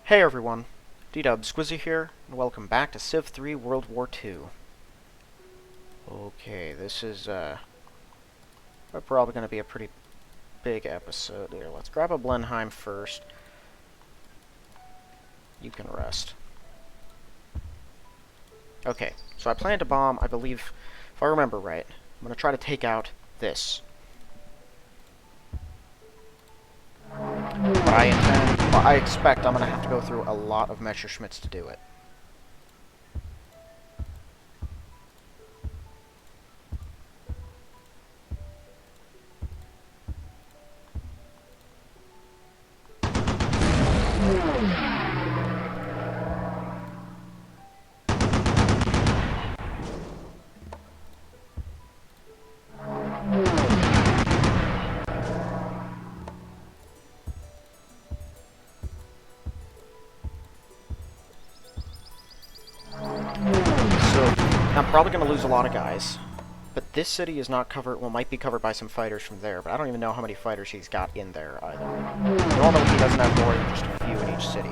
Hey everyone, WW2 here, and welcome back to Civ 3 World War II. Okay, this is probably going to be a pretty big episode here. Let's grab a Blenheim first. You can rest. Okay, so I plan to bomb, I believe, if I remember right, I'm going to try to take out this. But I expect I'm going to have to go through a lot of Messerschmitts to do it. I'm probably going to lose a lot of guys, but this city is not covered, well, might be covered by some fighters from there, but I don't even know how many fighters he's got in there either. Normally he doesn't have more than just a few in each city.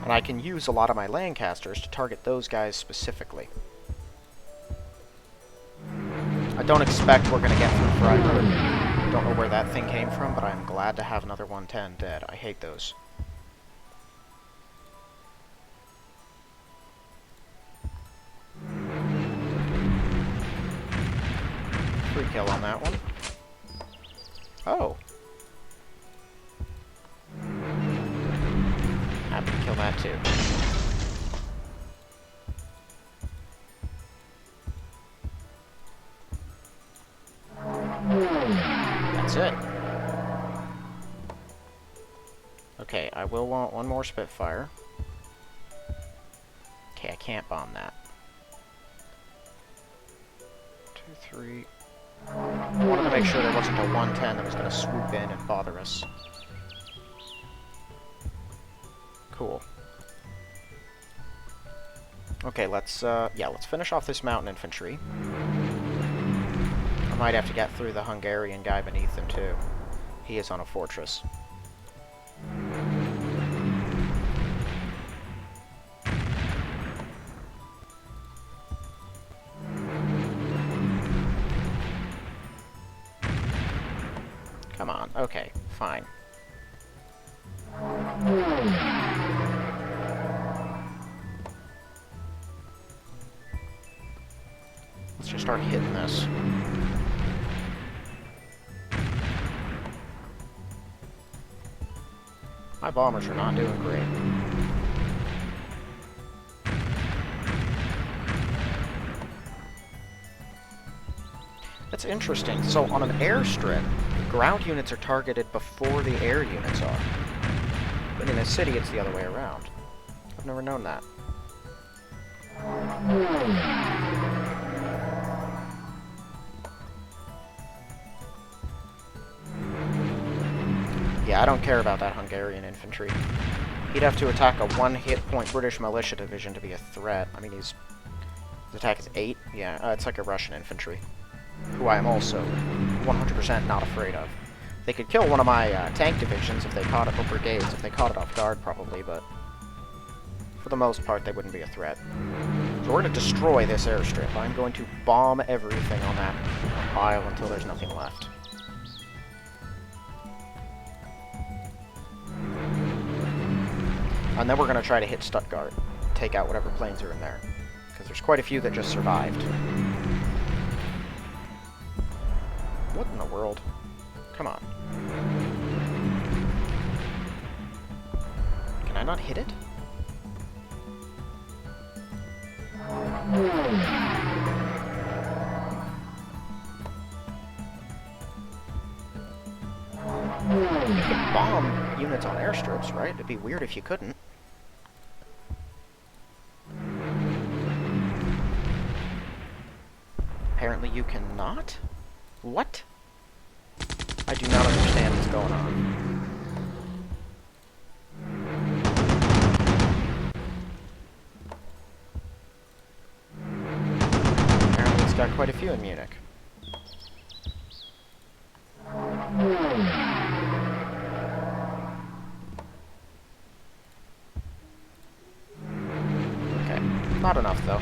And I can use a lot of my Lancasters to target those guys specifically. I don't expect we're going to get through Freiburg. Don't know where that thing came from, but I'm glad to have another 110 dead. I hate those. Free kill on that one. Oh. Happy to kill that too. That's it. Okay, I will want one more Spitfire. Okay, I can't bomb that. 2, 3. I wanted to make sure there wasn't a 110 that was going to swoop in and bother us. Cool. Okay, let's finish off this mountain infantry. I might have to get through the Hungarian guy beneath him, too. He is on a fortress. Come on. Okay, fine. Let's just start hitting this. My bombers are not doing great. That's interesting. So on an airstrip, ground units are targeted before the air units are. But in a city, it's the other way around. I've never known that. Yeah, I don't care about that Hungarian infantry. He'd have to attack a one-hit point British militia division to be a threat. I mean, his attack is 8? Yeah, it's like a Russian infantry, who I am also 100% not afraid of. They could kill one of my tank divisions if they caught it, or brigades if they caught it off guard, probably, but for the most part, they wouldn't be a threat. So we're going to destroy this airstrip. I'm going to bomb everything on that isle until there's nothing left. And then we're going to try to hit Stuttgart, take out whatever planes are in there, because there's quite a few that just survived. What in the world? Come on. Can I not hit it? You could bomb units on airstrips, right? It'd be weird if you couldn't. Apparently you cannot? What? I do not understand what's going on. Apparently it's got quite a few in Munich. Not enough, though.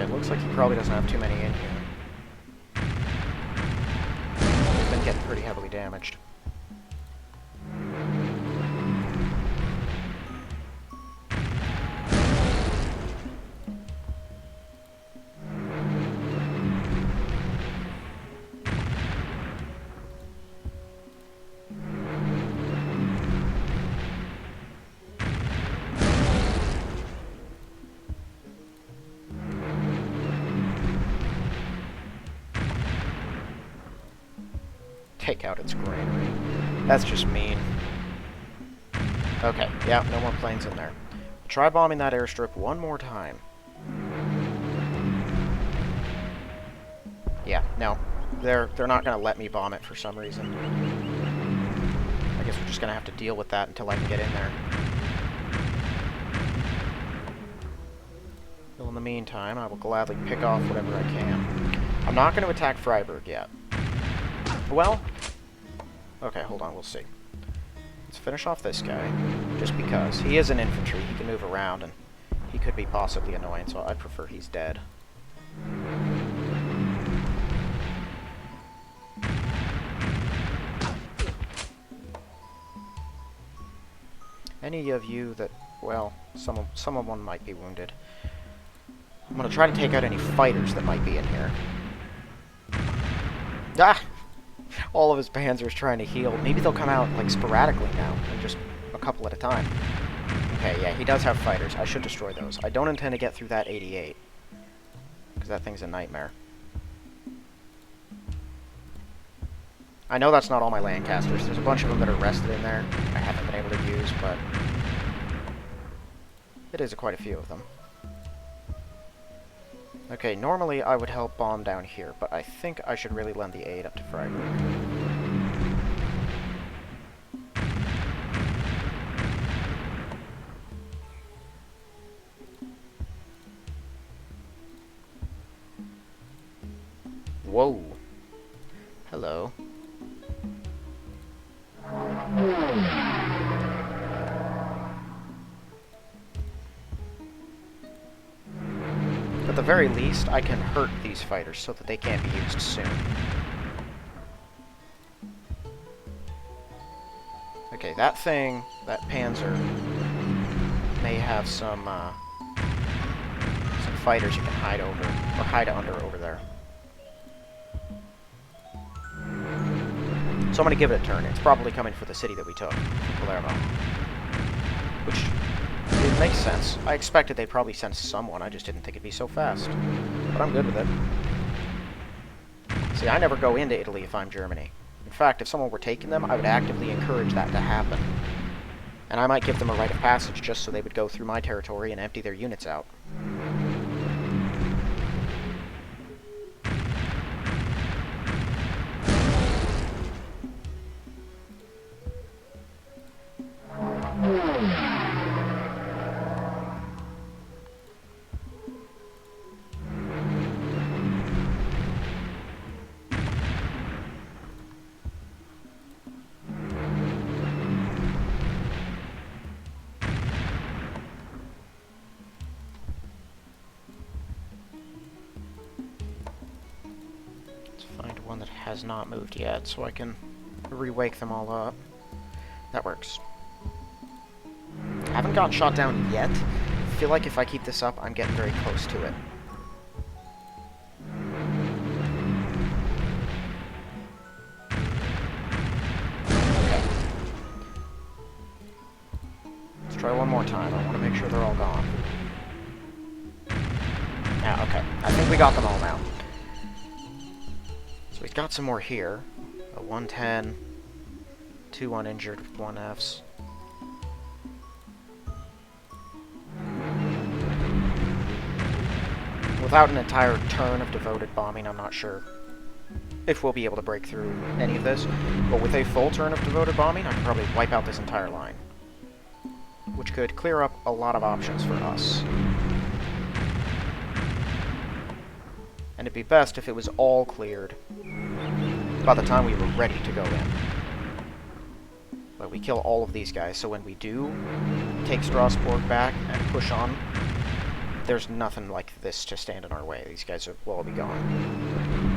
Looks like he probably doesn't have too many in here. They've been getting pretty heavily damaged. Take out its granary. That's just mean. Okay, yeah, no more planes in there. Try bombing that airstrip one more time. Yeah, no. They're not gonna let me bomb it for some reason. I guess we're just gonna have to deal with that until I can get in there. Well, in the meantime, I will gladly pick off whatever I can. I'm not gonna attack Freiburg yet. Well, okay, hold on, we'll see. Let's finish off this guy, just because. He is an infantry, he can move around, and he could be possibly annoying, so I prefer he's dead. Any of you that, well, someone might be wounded. I'm gonna try to take out any fighters that might be in here. Ah! All of his panzers trying to heal. Maybe they'll come out, like, sporadically now, and just a couple at a time. Okay, yeah, he does have fighters. I should destroy those. I don't intend to get through that 88, because that thing's a nightmare. I know that's not all my Lancasters. There's a bunch of them that are rested in there I haven't been able to use, but it is quite a few of them. Okay, normally I would help bomb down here, but I think I should really lend the aid up to Freiburg. Whoa. Hello. At the very least, I can hurt these fighters so that they can't be used soon. Okay, that thing, that Panzer, may have some fighters you can hide over, or hide under over there. So I'm going to give it a turn. It's probably coming for the city that we took, Palermo. Which, it makes sense. I expected they'd probably send someone, I just didn't think it'd be so fast. But I'm good with it. See, I never go into Italy if I'm Germany. In fact, if someone were taking them, I would actively encourage that to happen. And I might give them a rite of passage just so they would go through my territory and empty their units out. One that has not moved yet, so I can re-wake them all up. That works. Haven't gotten shot down yet. I feel like if I keep this up, I'm getting very close to it. Let's try one more time. I want to make sure they're all gone. Yeah, okay. I think we got them all now. So we've got some more here. A 110, 2 uninjured with 1 Fs. Without an entire turn of devoted bombing, I'm not sure if we'll be able to break through any of this. But with a full turn of devoted bombing, I can probably wipe out this entire line, which could clear up a lot of options for us. And it'd be best if it was all cleared by the time we were ready to go in. But we kill all of these guys, so when we do take Strasbourg back and push on, there's nothing like this to stand in our way. These guys will all be gone.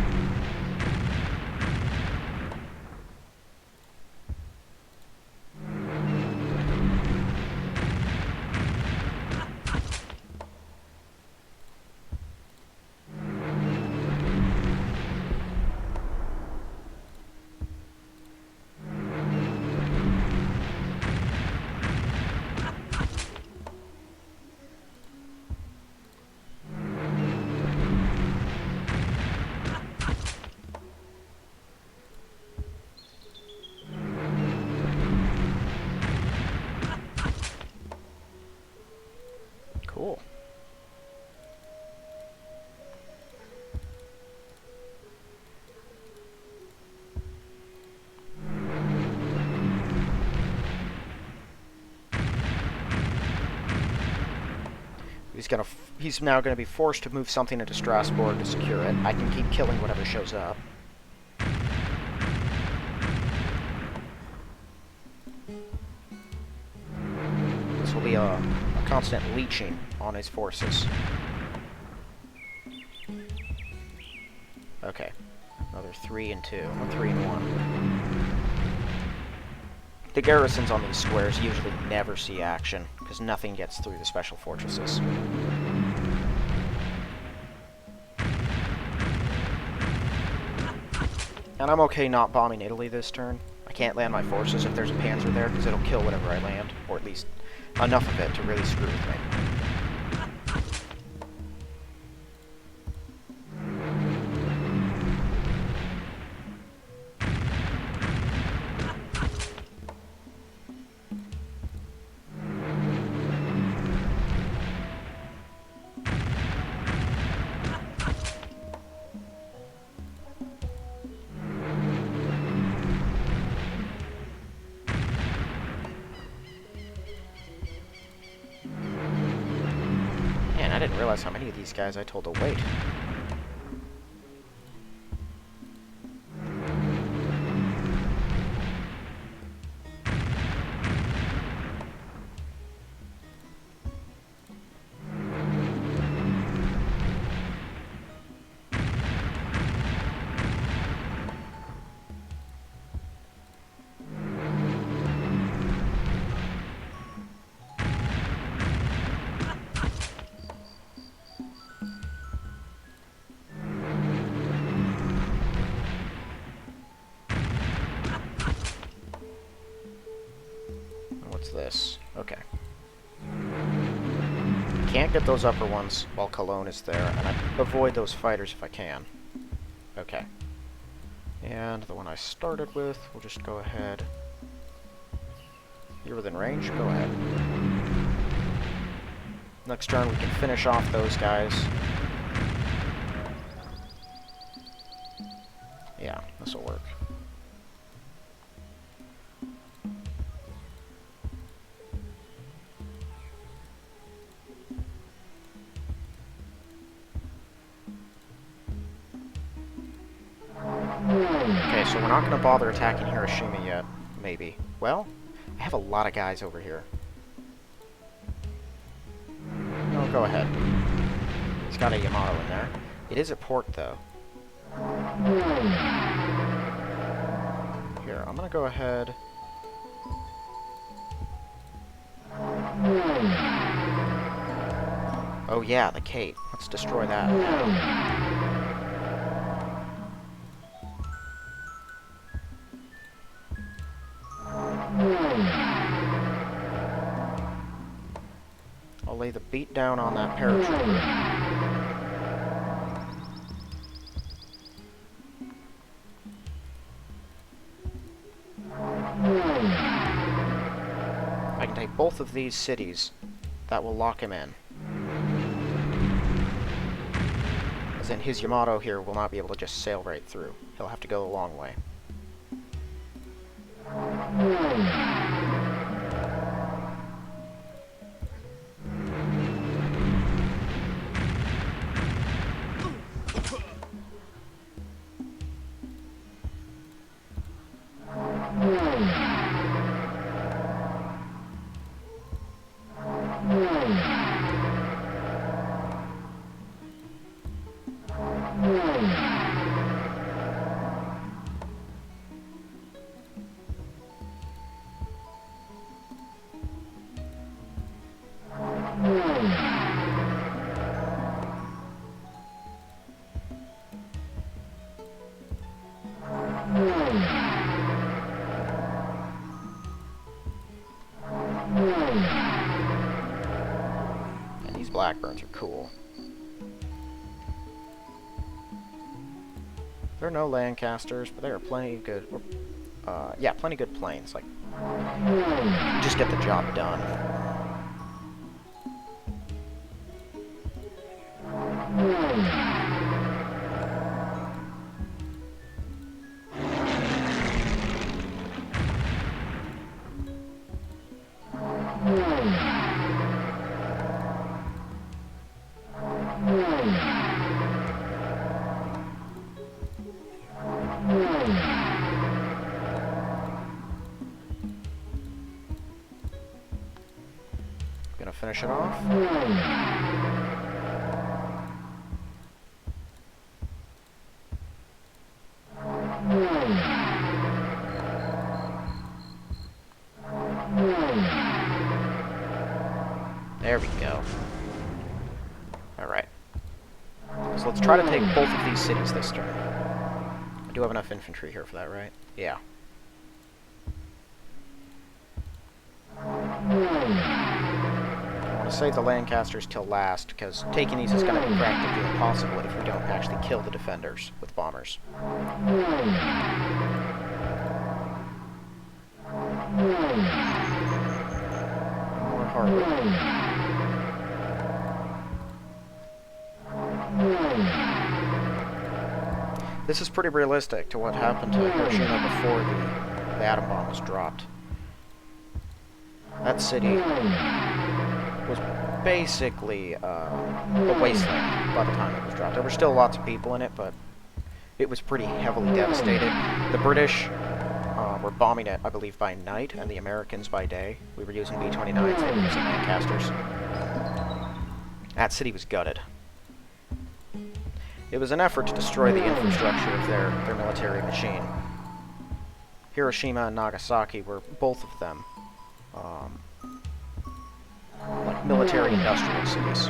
Cool. He's now gonna be forced to move something into Strasbourg to secure it. I can keep killing whatever shows up. This will be a constant leeching on his forces. Okay. Another 3 and 2. Or 3 and 1. The garrisons on these squares usually never see action, because nothing gets through the special fortresses. And I'm okay not bombing Italy this turn. I can't land my forces if there's a panzer there, because it'll kill whatever I land, or at least enough of it to really screw with me. Man, I didn't realize how many of these guys I told to wait. What's this? Okay. Can't get those upper ones while Cologne is there, and I avoid those fighters if I can. Okay. And the one I started with, we'll just go ahead. You're within range? Go ahead. Next turn we can finish off those guys. Yeah, this'll work. Okay, so we're not going to bother attacking Hiroshima yet, maybe. Well, I have a lot of guys over here. No, go ahead. He's got a Yamato in there. It is a port, though. Here, I'm going to go ahead. Oh yeah, the Cape. Let's destroy that now. I'll lay the beat down on that paratrooper. I can take both of these cities. That will lock him in. As in, his Yamato here will not be able to just sail right through. He'll have to go a long way. And these Blackburns are cool. There are no Lancasters, but there are plenty of good, yeah, plenty of good planes. Like, just get the job done. Gonna finish it off. There we go. Alright. So let's try to take both of these cities this turn. I do have enough infantry here for that, right? Yeah. I want to save the Lancasters till last, because taking these is going to be practically impossible if we don't actually kill the defenders with bombers. More hardware. This is pretty realistic to what happened to Hiroshima before the atom bomb was dropped. That city was basically a wasteland by the time it was dropped. There were still lots of people in it, but it was pretty heavily devastated. The British were bombing it, I believe, by night, and the Americans by day. We were using B-29s, they were using Lancasters. That city was gutted. It was an effort to destroy the infrastructure of their military machine. Hiroshima and Nagasaki were both of them like military industrial cities.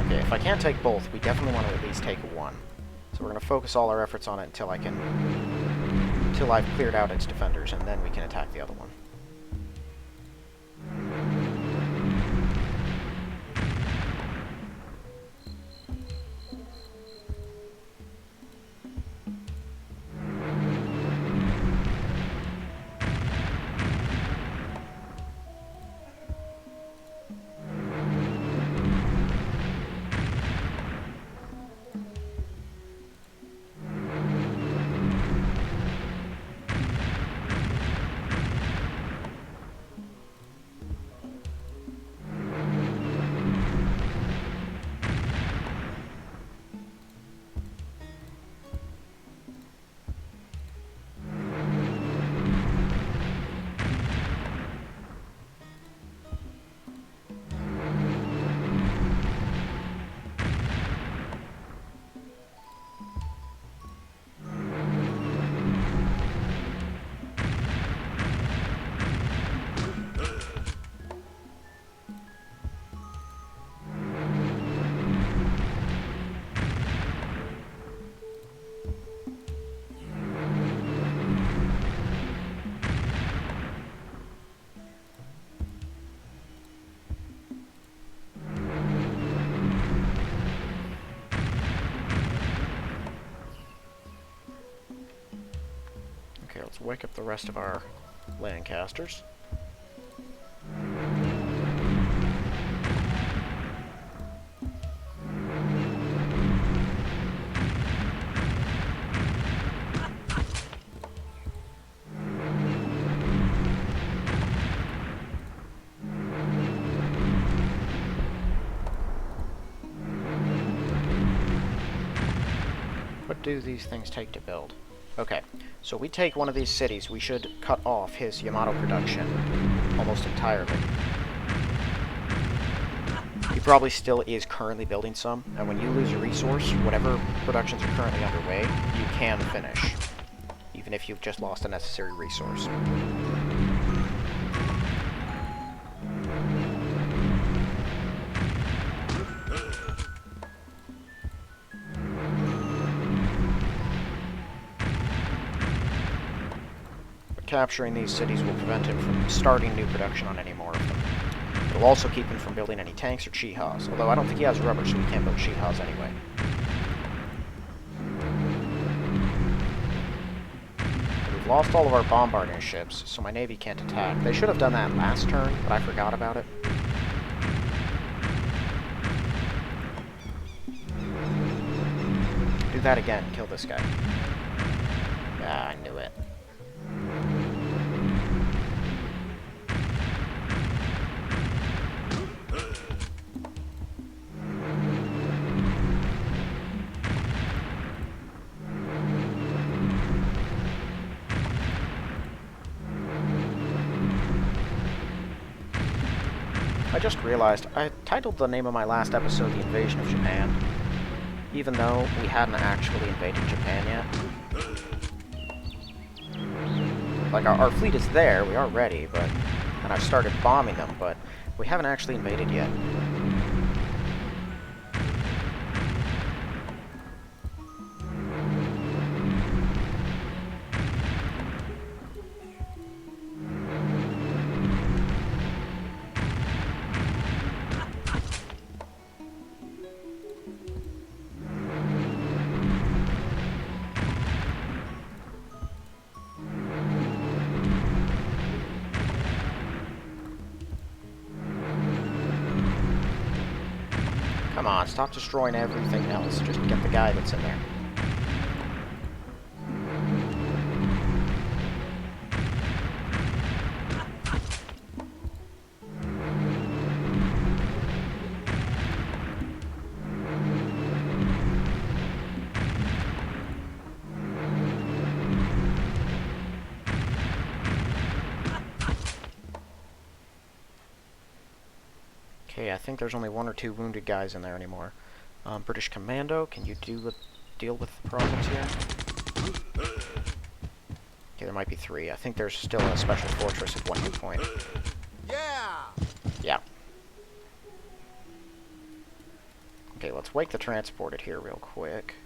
Okay, if I can't take both, we definitely want to at least take one. So we're going to focus all our efforts on it until I've cleared out its defenders, and then we can attack the other one. let's wake up the rest of our Lancasters. What do these things take to build? Okay, so we take one of these cities, we should cut off his Yamato production almost entirely. He probably still is currently building some, and when you lose a resource, whatever productions are currently underway, you can finish, even if you've just lost a necessary resource. Capturing these cities will prevent him from starting new production on any more of them. It'll also keep him from building any tanks or Chihas, although I don't think he has rubber, so he can't build Chihas anyway. We've lost all of our bombarding ships, so my navy can't attack. They should have done that last turn, but I forgot about it. Do that again, kill this guy. Ah, I knew it. I just realized I titled the name of my last episode The Invasion of Japan, even though we hadn't actually invaded Japan yet. Like, our fleet is there, we are ready, and I've started bombing them, but we haven't actually invaded yet. Come on, stop destroying everything else. Just get the guy that's in there. Okay, I think there's only one or two wounded guys in there anymore. British Commando, can you deal with the problems here? Okay, there might be three. I think there's still a special fortress at 1 hit point. Yeah! Yeah. Okay, let's wake the transported here real quick.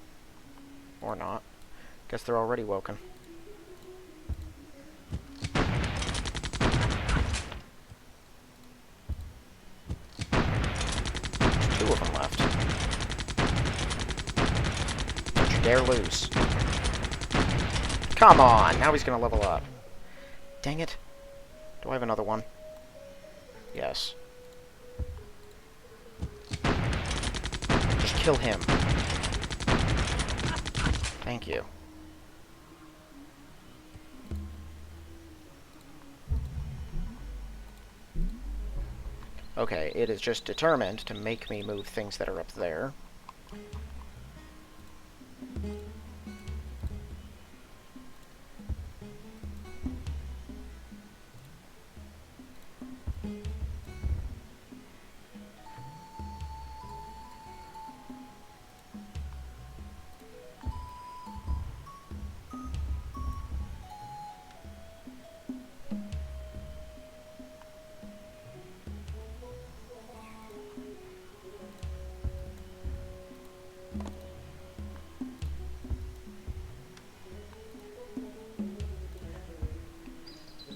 Or not. Guess they're already woken. Two of them left. Don't you dare lose. Come on! Now he's gonna level up. Dang it. Do I have another one? Yes. Just kill him. Thank you. Okay, it is just determined to make me move things that are up there.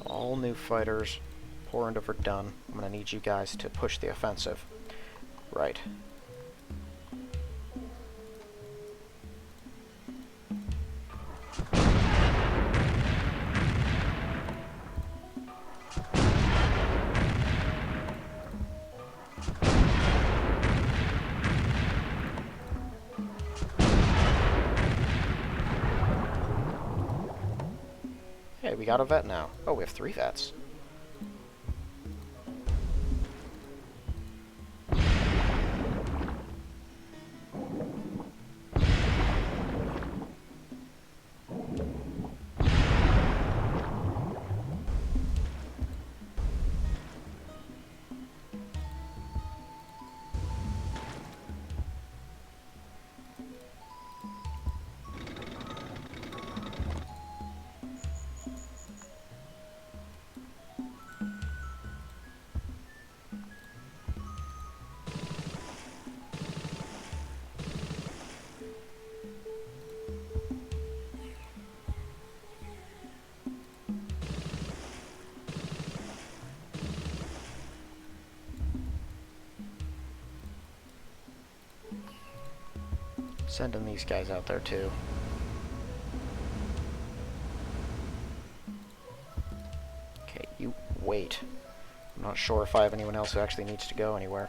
All new fighters, poor and overdone. I'm gonna need you guys to push the offensive. Right. we got a vet now. Oh, we have 3 vets. Sending these guys out there too. Okay, you wait. I'm not sure if I have anyone else who actually needs to go anywhere.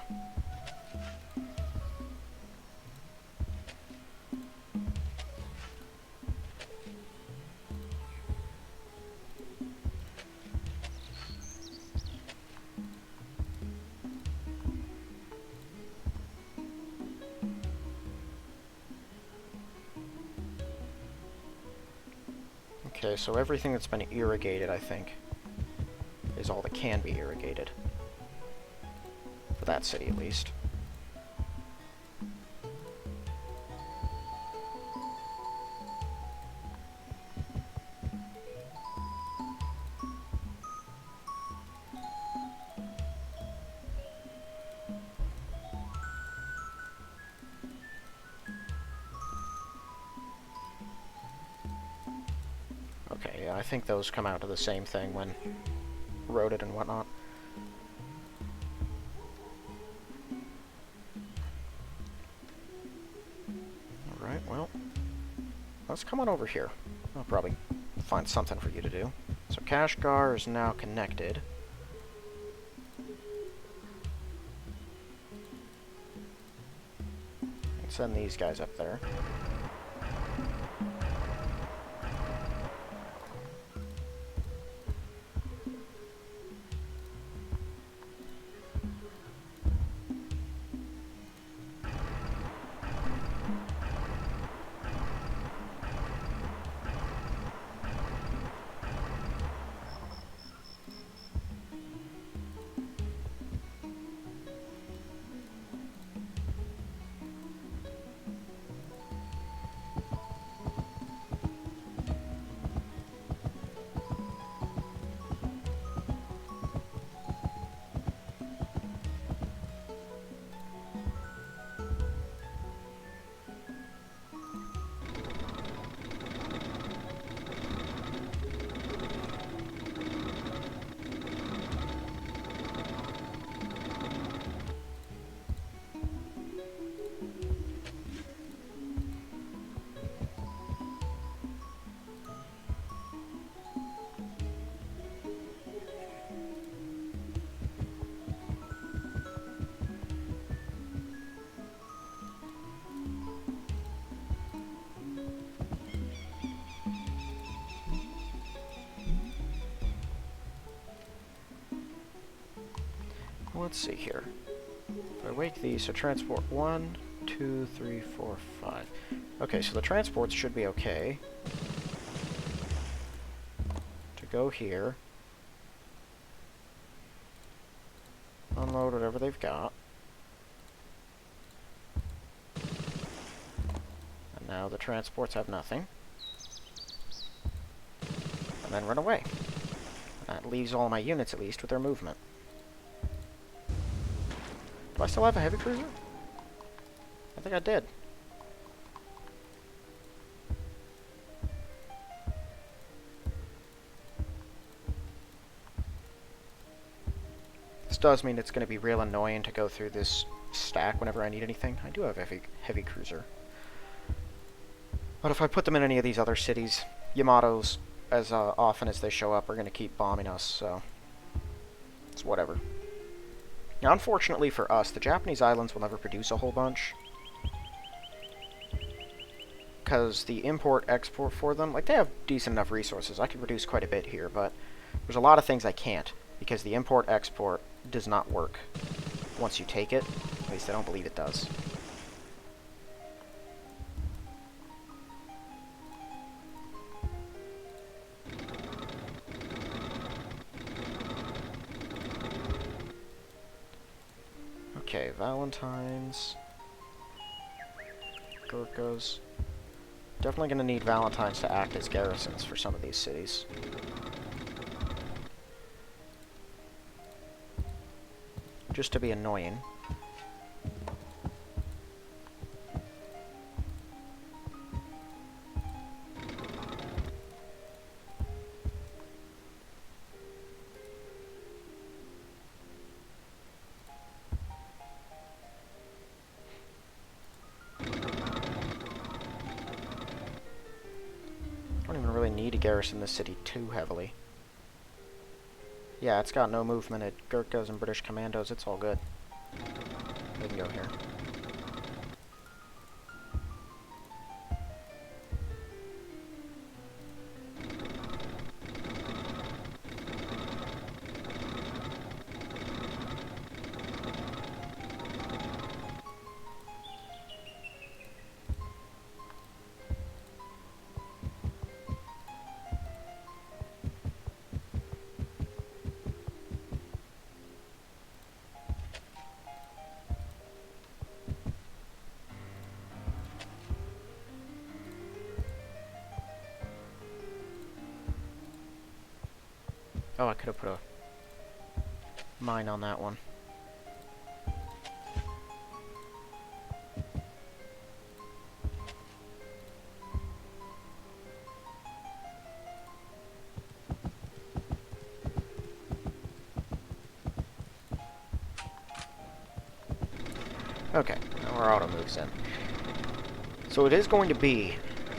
Okay, so everything that's been irrigated, I think, is all that can be irrigated. For that city, at least. Okay, yeah, I think those come out to the same thing when eroded and whatnot. Alright, well, let's come on over here. I'll probably find something for you to do. So Kashgar is now connected. Let's send these guys up there. Let's see here. If I wake these, so transport 1, 2, 3, 4, 5. Okay, so the transports should be okay. To go here. Unload whatever they've got. And now the transports have nothing. And then run away. That leaves all my units, at least, with their movement. Do I still have a heavy cruiser? I think I did. This does mean it's going to be real annoying to go through this stack whenever I need anything. I do have a heavy cruiser. But if I put them in any of these other cities, Yamatos, as often as they show up, are going to keep bombing us, so it's whatever. Now, unfortunately for us, the Japanese islands will never produce a whole bunch. because the import-export for them, like, they have decent enough resources. I could reduce quite a bit here, but there's a lot of things I can't, because the import-export does not work once you take it. At least I don't believe it does. Okay, Valentine's. Gurkhas. Definitely going to need Valentines to act as garrisons for some of these cities. Just to be annoying. Don't even really need to garrison this city too heavily. Yeah, it's got no movement at Gurkhas and British commandos. It's all good. They can go here. Oh, I could have put a mine on that one. Okay, now our auto moves in. So it is going to be,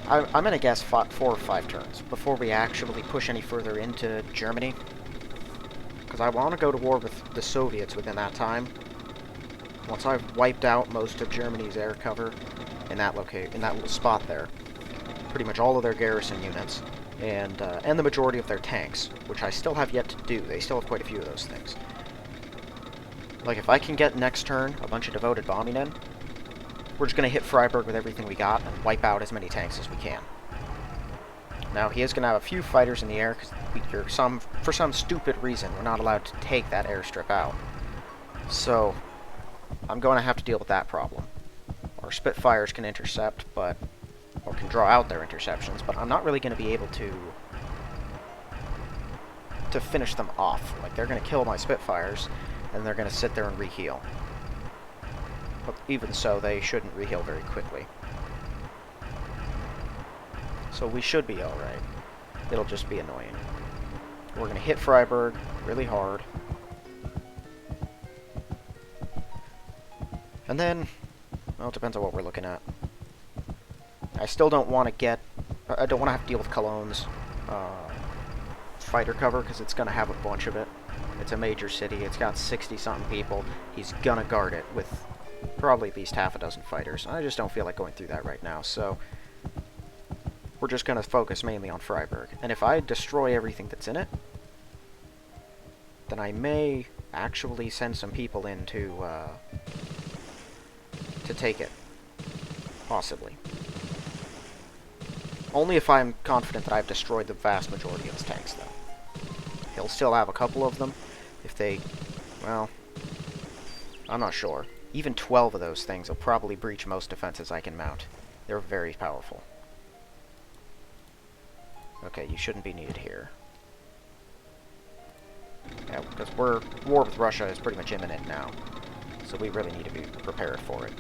I'm going to guess 4 or 5 turns before we actually push any further into Germany. Because I want to go to war with the Soviets within that time. Once I've wiped out most of Germany's air cover in that little spot there, pretty much all of their garrison units, and the majority of their tanks, which I still have yet to do. They still have quite a few of those things. Like, if I can get next turn a bunch of devoted bombing in, we're just going to hit Freiburg with everything we got and wipe out as many tanks as we can. Now, he is going to have a few fighters in the air, because for some stupid reason, we're not allowed to take that airstrip out. So, I'm going to have to deal with that problem. Our Spitfires can intercept, or can draw out their interceptions, but I'm not really going to be able to finish them off. Like, they're going to kill my Spitfires, and they're going to sit there and reheal. But even so, they shouldn't reheal very quickly. So we should be alright. It'll just be annoying. We're going to hit Freiburg really hard. And then, well, it depends on what we're looking at. I still don't want to I don't want to have to deal with Cologne's fighter cover, because it's going to have a bunch of it. It's a major city, it's got 60-something people. He's going to guard it with probably at least half a dozen fighters. I just don't feel like going through that right now, so we're just going to focus mainly on Freiburg. And if I destroy everything that's in it, then I may actually send some people in to take it. Possibly. Only if I'm confident that I've destroyed the vast majority of his tanks, though. He'll still have a couple of them. If they... well... I'm not sure. Even 12 of those things will probably breach most defenses I can mount. They're very powerful. Okay, you shouldn't be needed here. Yeah, because war with Russia is pretty much imminent now. So we really need to be prepared for it.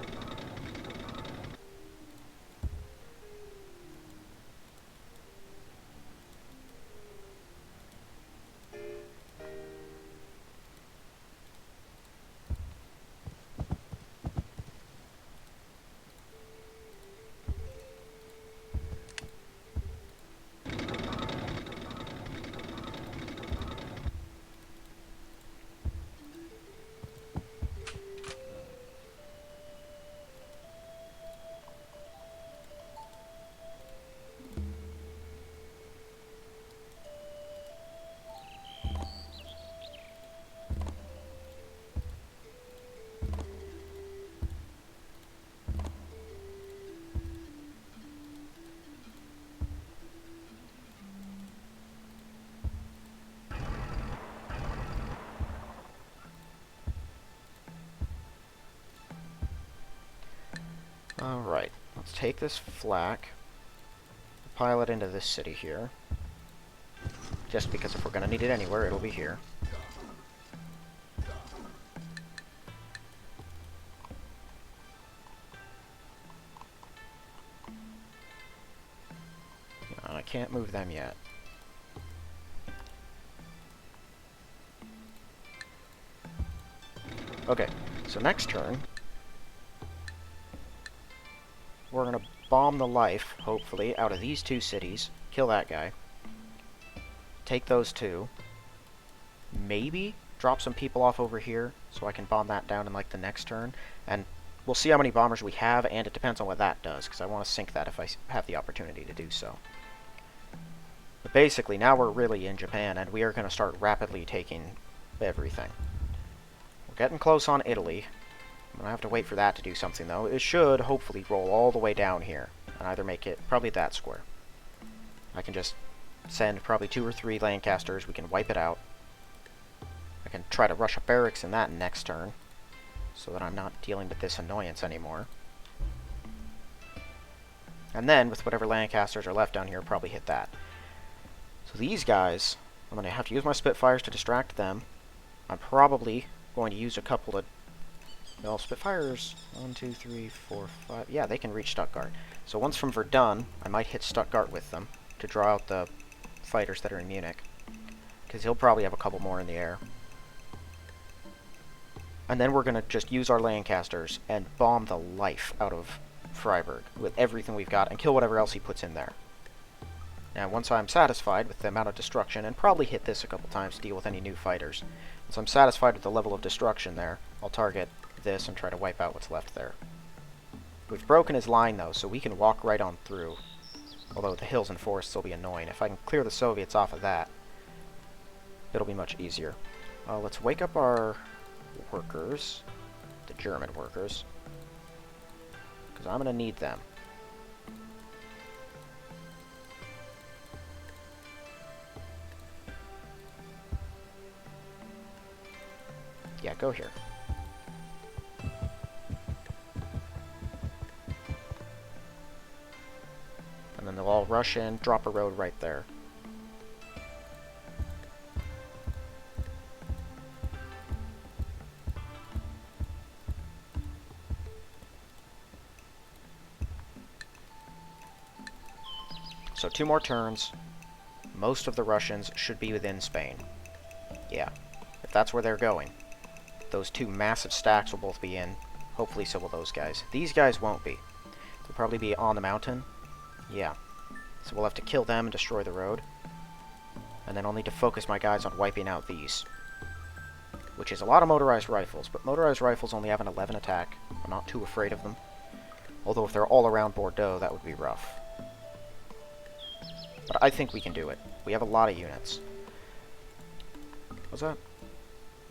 Alright, let's take this flak, pile it into this city here. Just because if we're going to need it anywhere, it'll be here. I can't move them yet. Okay, so next turn, we're going to bomb the life, hopefully, out of these two cities, kill that guy, take those two, maybe drop some people off over here so I can bomb that down in like the next turn, and we'll see how many bombers we have, and it depends on what that does, because I want to sink that if I have the opportunity to do so. But basically, now we're really in Japan, and we are going to start rapidly taking everything. We're getting close on Italy. I'm going to have to wait for that to do something, though. It should, hopefully, roll all the way down here, and either make it probably that square. I can just send probably 2 or 3 Lancasters. We can wipe it out. I can try to rush a barracks in that next turn, so that I'm not dealing with this annoyance anymore. And then, with whatever Lancasters are left down here, probably hit that. So these guys, I'm going to have to use my Spitfires to distract them. I'm probably going to use a couple of... Well, Spitfires, 1, 2, 3, 4, 5... Yeah, they can reach Stuttgart. So once from Verdun, I might hit Stuttgart with them to draw out the fighters that are in Munich. Because he'll probably have a couple more in the air. And then we're going to just use our Lancasters and bomb the life out of Freiburg with everything we've got and kill whatever else he puts in there. And once I'm satisfied with the amount of destruction, and probably hit this a couple times to deal with any new fighters, once I'm satisfied with the level of destruction there, I'll target this and try to wipe out what's left there. We've broken his line, though, so we can walk right on through. Although the hills and forests will be annoying. If I can clear the Soviets off of that, it'll be much easier. Let's wake up our workers, the German workers, because I'm going to need them. Yeah, go here. And then they'll all rush in, drop a road right there. So 2 more turns. Most of the Russians should be within Spain. Yeah, if that's where they're going. Those 2 massive stacks will both be in. Hopefully so will those guys. These guys won't be. They'll probably be on the mountain. Yeah. So we'll have to kill them and destroy the road. And then I'll need to focus my guys on wiping out these. Which is a lot of motorized rifles, but motorized rifles only have an 11 attack. I'm not too afraid of them. Although if they're all around Bordeaux, that would be rough. But I think we can do it. We have a lot of units. What's that?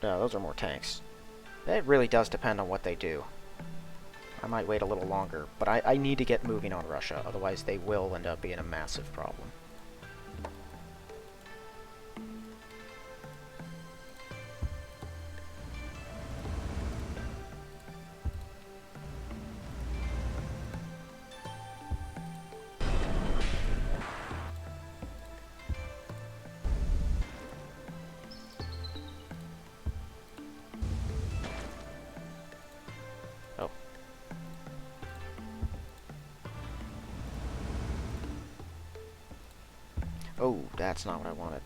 No, those are more tanks. It really does depend on what they do. I might wait a little longer, but I need to get moving on Russia, otherwise they will end up being a massive problem. Oh. Oh, that's not what I wanted.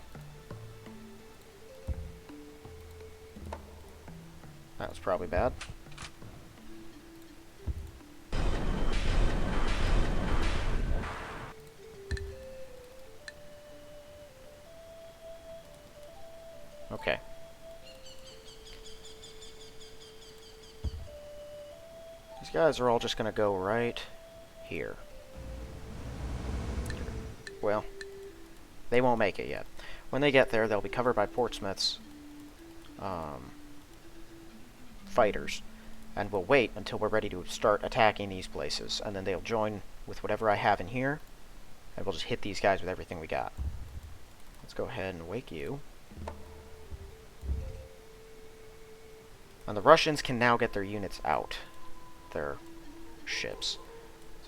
That was probably bad. Okay. These guys are all just gonna go right here. Well, they won't make it yet. When they get there, they'll be covered by Portsmouth's fighters, and we'll wait until we're ready to start attacking these places, and then they'll join with whatever I have in here, and we'll just hit these guys with everything we got. Let's go ahead and wake you. And the Russians can now get their units out. Their ships.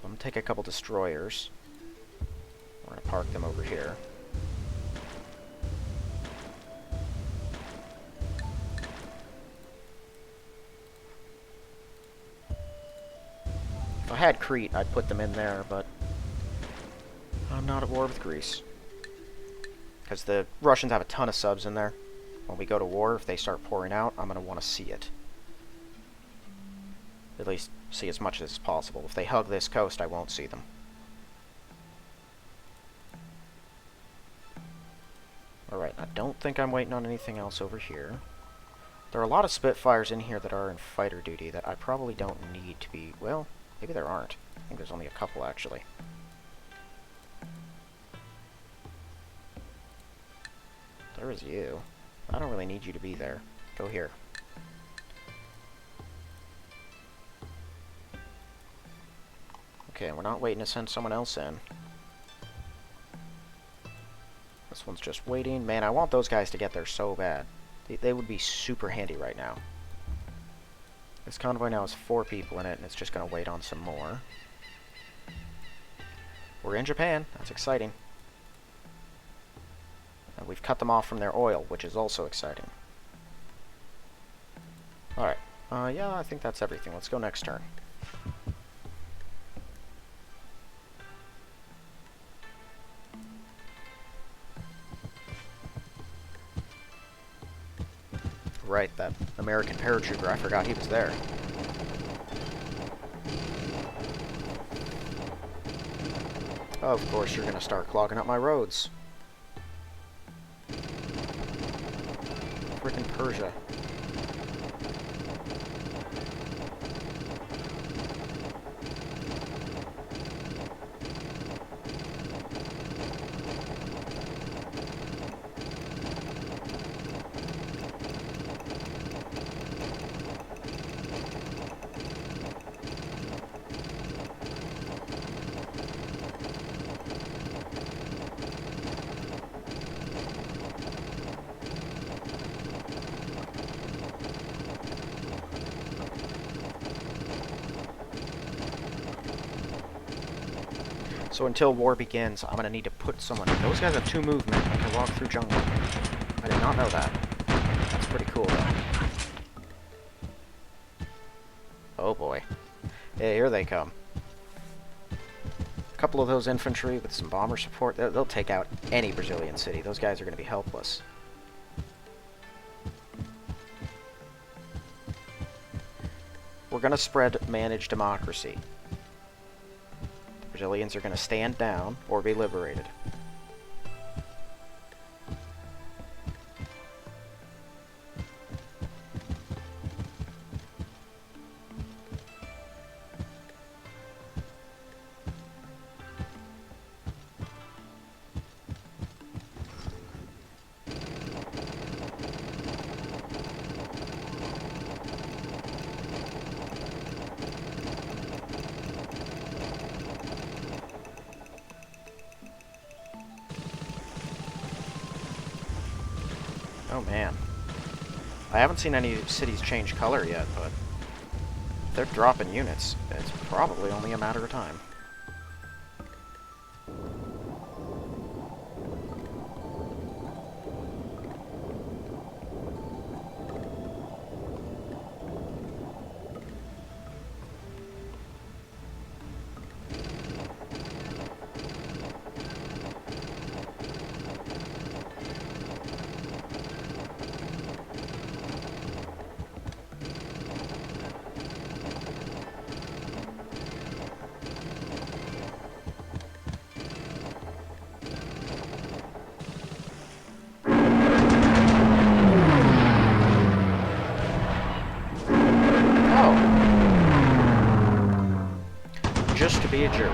I'm going to take a couple destroyers. We're going to park them over here. If I had Crete, I'd put them in there, but I'm not at war with Greece. Because the Russians have a ton of subs in there. When we go to war, if they start pouring out, I'm going to want to see it. At least see as much as possible. If they hug this coast, I won't see them. Alright, I don't think I'm waiting on anything else over here. There are a lot of Spitfires in here that are in fighter duty that I probably don't need to be... Well, maybe there aren't. I think there's only a couple, actually. There is you. I don't really need you to be there. Go here. Okay, we're not waiting to send someone else in. This one's just waiting. Man, I want those guys to get there so bad. They would be super handy right now. This convoy now has 4 people in it, and it's just going to wait on some more. We're in Japan. That's exciting. And we've cut them off from their oil, which is also exciting. Alright. Yeah, I think that's everything. Let's go next turn. Right, that American paratrooper, I forgot he was there. Of course you're gonna start clogging up my roads. Frickin' Persia. So until war begins, I'm going to need to put someone in. Those guys have 2 movement and can walk through jungle. I did not know that. That's pretty cool, though. Oh boy. Yeah, here they come. A couple of those infantry with some bomber support, they'll take out any Brazilian city. Those guys are going to be helpless. We're going to spread managed democracy. Brazilians are going to stand down or be liberated. Oh man. I haven't seen any cities change color yet, but if they're dropping units, it's probably only a matter of time. Just to be a jerk.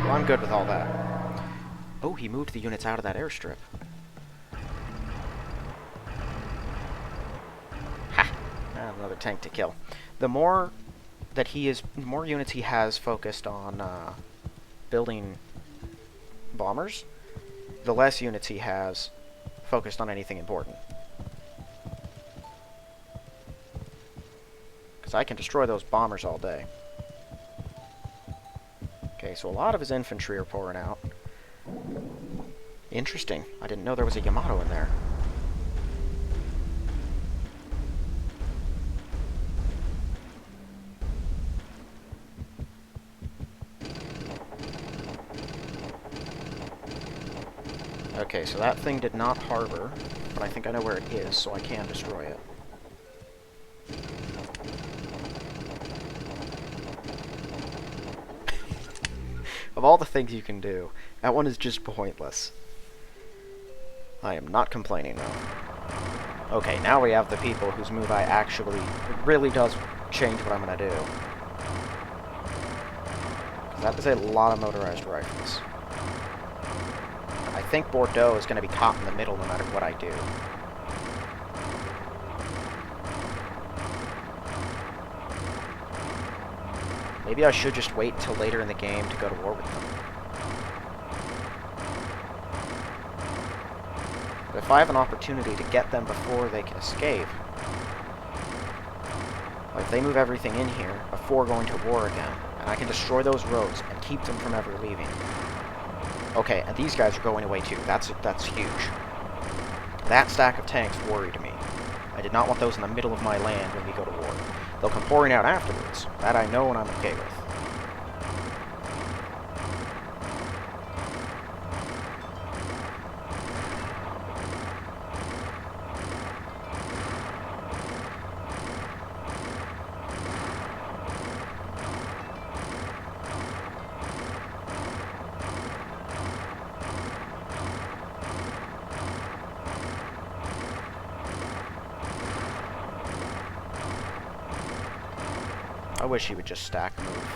Well, I'm good with all that. Oh, he moved the units out of that airstrip. Ha! Another tank to kill. The more units he has focused on building bombers, the less units he has focused on anything important. Because I can destroy those bombers all day. Okay, so a lot of his infantry are pouring out. Interesting. I didn't know there was a Yamato in there. Okay, so that thing did not harbor, but I think I know where it is, so I can destroy it. Of all the things you can do, that one is just pointless. I am not complaining, though. Okay, now we have the people whose move I actually... It really does change what I'm going to do. That is a lot of motorized rifles. I think Bordeaux is going to be caught in the middle no matter what I do. Maybe I should just wait until later in the game to go to war with them. But if I have an opportunity to get them before they can escape, like if they move everything in here before going to war again, and I can destroy those roads and keep them from ever leaving. Okay, and these guys are going away too. That's huge. That stack of tanks worried me. I did not want those in the middle of my land when we go to war. They'll come pouring out afterwards. That I know and I'm okay with. I wish he would just stack move.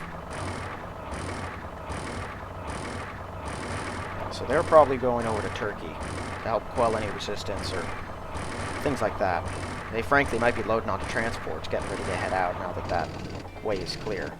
So they're probably going over to Turkey to help quell any resistance or things like that. They frankly might be loading onto transports, getting ready to head out now that that way is clear.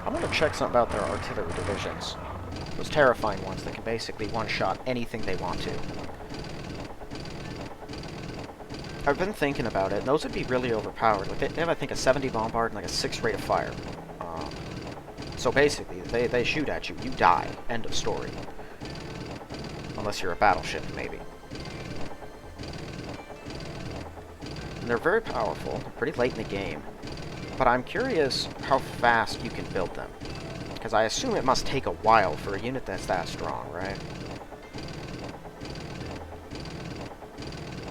I want to check something about their artillery divisions. Those terrifying ones that can basically one-shot anything they want to. I've been thinking about it, and those would be really overpowered. Like they have, I think, a 70 bombard and like a 6 rate of fire. So basically, they shoot at you, you die. End of story. Unless you're a battleship, maybe. And they're very powerful, pretty late in the game. But I'm curious how fast you can build them. Because I assume it must take a while for a unit that's that strong, right?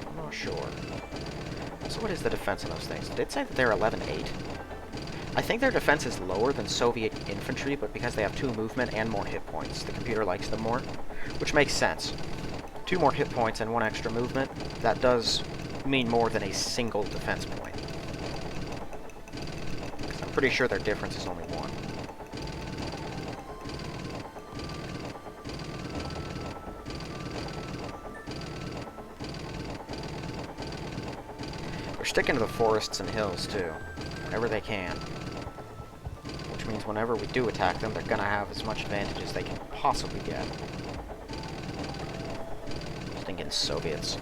I'm not sure. So what is the defense on those things? Did it say that they're 11-8? I think their defense is lower than Soviet infantry, but because they have 2 movement and more hit points, the computer likes them more. Which makes sense. 2 more hit points and 1 extra movement, that does mean more than a single defense point. Pretty sure their difference is only 1. They're sticking to the forests and hills too, whenever they can. Which means whenever we do attack them, they're gonna have as much advantage as they can possibly get. Stinking Soviets.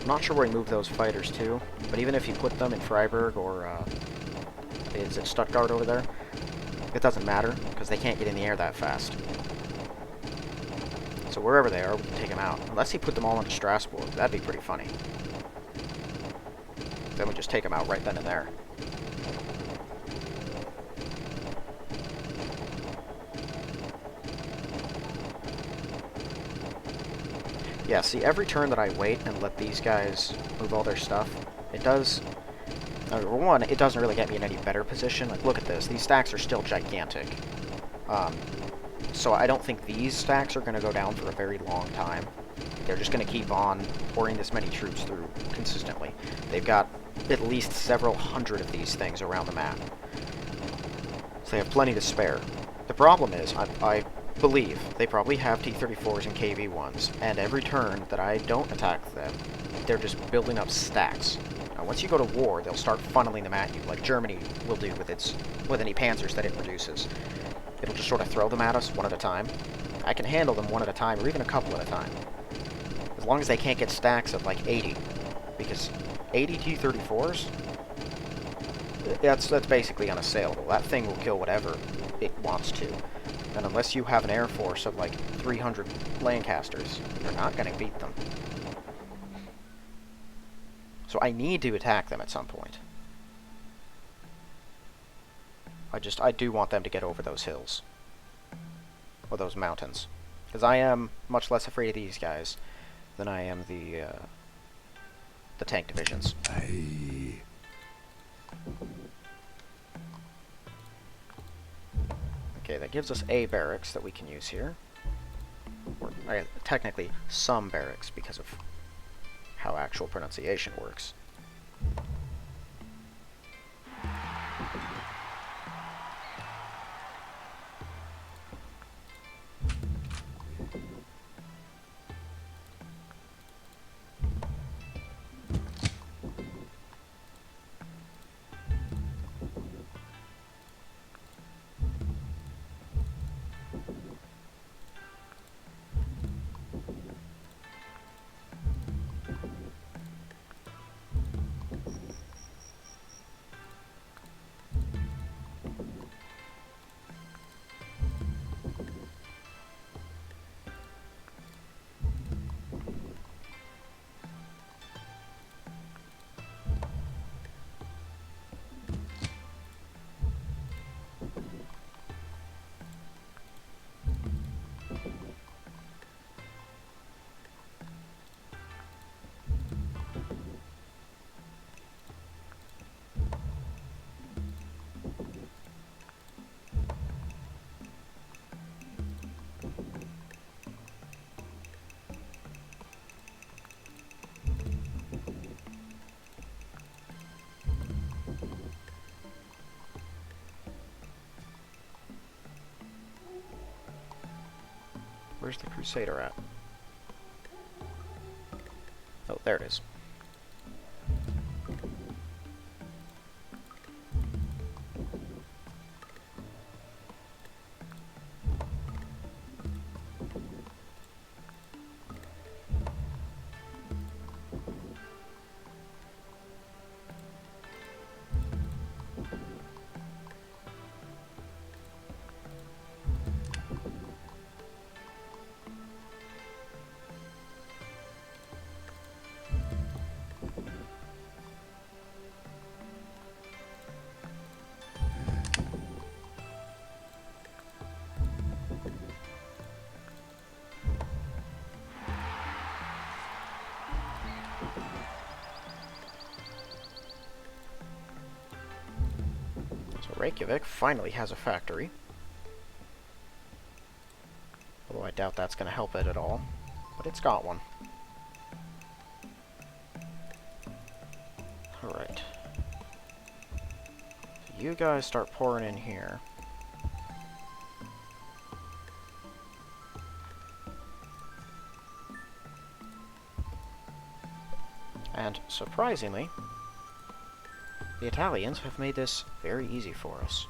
I'm not sure where he moved those fighters to, but even if you put them in Freiburg or, is it Stuttgart over there? It doesn't matter, because they can't get in the air that fast. So wherever they are, we can take them out. Unless he put them all into Strasbourg, that'd be pretty funny. Then we just take them out right then and there. Yeah, see, every turn that I wait and let these guys move all their stuff, it does... Number one, it doesn't really get me in any better position. Like, look at this. These stacks are still gigantic. So I don't think these stacks are going to go down for a very long time. They're just going to keep on pouring this many troops through consistently. They've got at least several hundred of these things around the map. So they have plenty to spare. The problem is, I believe they probably have T-34s and KV-1s, and every turn that I don't attack them, they're just building up stacks. Now, once you go to war, they'll start funneling them at you, like Germany will do with any panzers that it produces. It'll just sort of throw them at us one at a time. I can handle them one at a time, or even a couple at a time. As long as they can't get stacks of like 80. Because 80 T-34s? That's basically unassailable. That thing will kill whatever it wants to. And unless you have an air force of like 300 Lancasters, you're not going to beat them. So I need to attack them at some point. I do want them to get over those hills. Or those mountains. Because I am much less afraid of these guys than I am the tank divisions. Aye. Okay, that gives us a barracks that we can use here. Or, technically, some barracks, because of how actual pronunciation works. Where's the Crusader at? Oh, there it is. Reykjavik finally has a factory. Although I doubt that's going to help it at all. But it's got one. Alright. So you guys start pouring in here. And surprisingly, the Italians have made this very easy for us.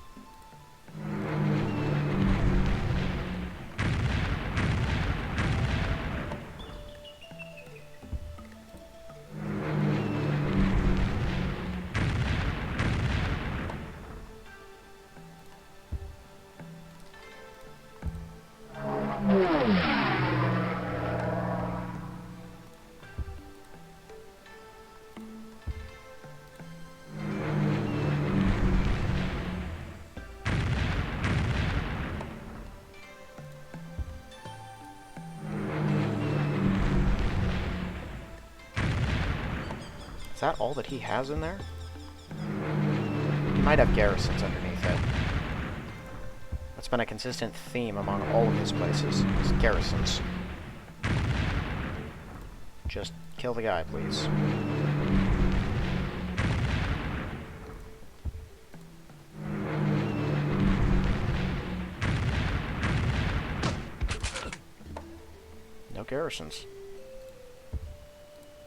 Is that all that he has in there? He might have garrisons underneath it. That's been a consistent theme among all of his places, is garrisons. Just kill the guy, please. No garrisons.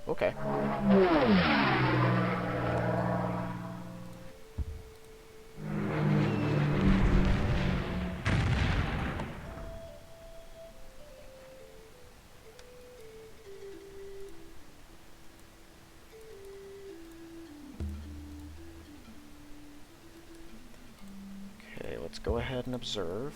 Okay. Okay, let's go ahead and observe.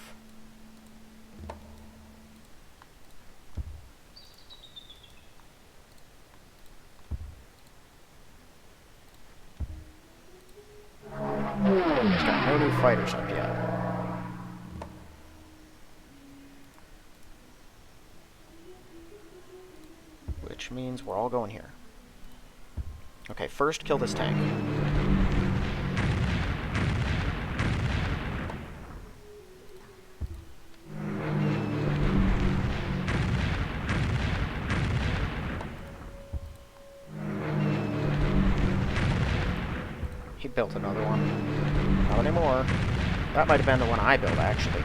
He's got no new fighters up yet. Which means we're all going here. Okay, first kill this tank. He built another one. Not anymore. That might have been the one I built, actually.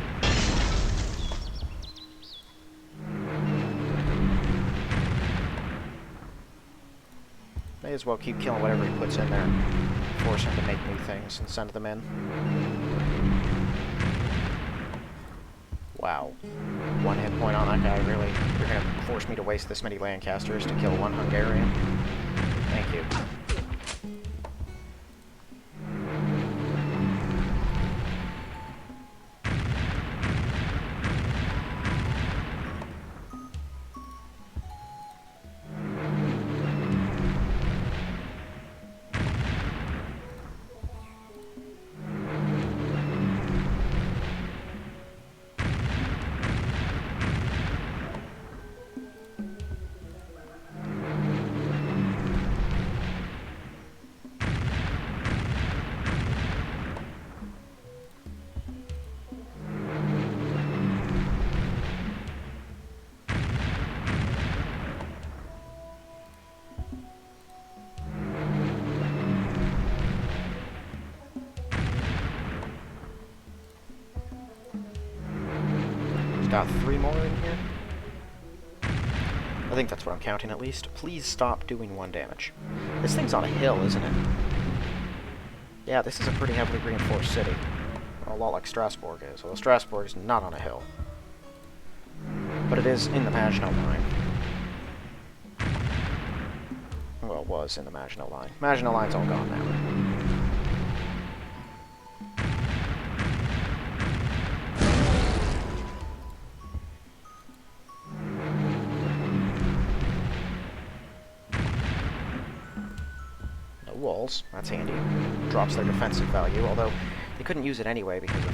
May as well keep killing whatever he puts in there. Force him to make new things and send them in. Wow. One hit point on that guy, really? You're gonna force me to waste this many Lancasters to kill one Hungarian? Thank you. Got 3 more in here. I think that's what I'm counting at least. Please stop doing 1 damage. This thing's on a hill, isn't it? Yeah, this is a pretty heavily reinforced city. A lot like Strasbourg is. Well, Strasbourg is not on a hill. But it is in the Maginot Line. Well, it was in the Maginot Line. Maginot Line's all gone now. Walls, that's handy. Drops their defensive value, although they couldn't use it anyway because of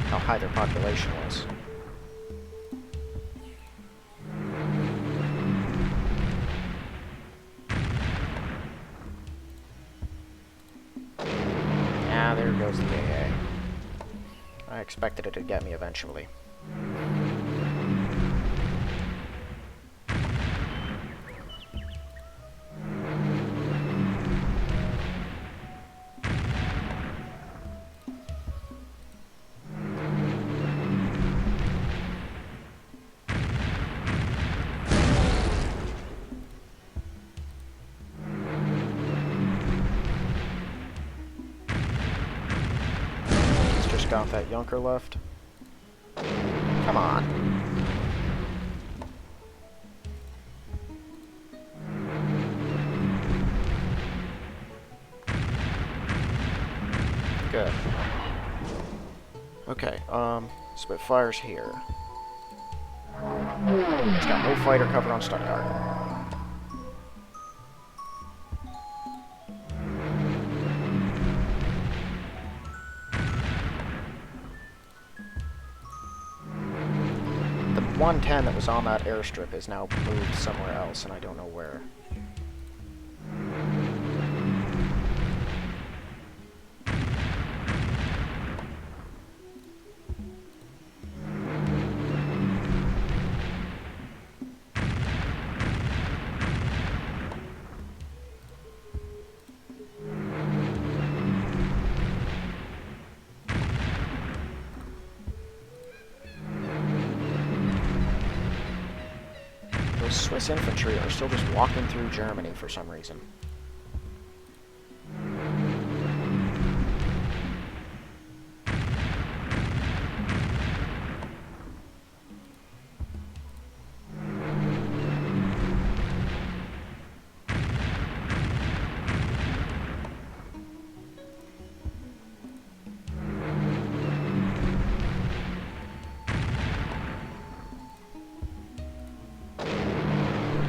how high their population was. Ah, there goes the AA. I expected it to get me eventually. Got that Junker left. Come on. Good. Okay, Spitfire's here. He's got no fighter cover on Stuttgart. The 110 that was on that airstrip is now moved somewhere else, and I don't know where. Those Swiss infantry are still just walking through Germany for some reason.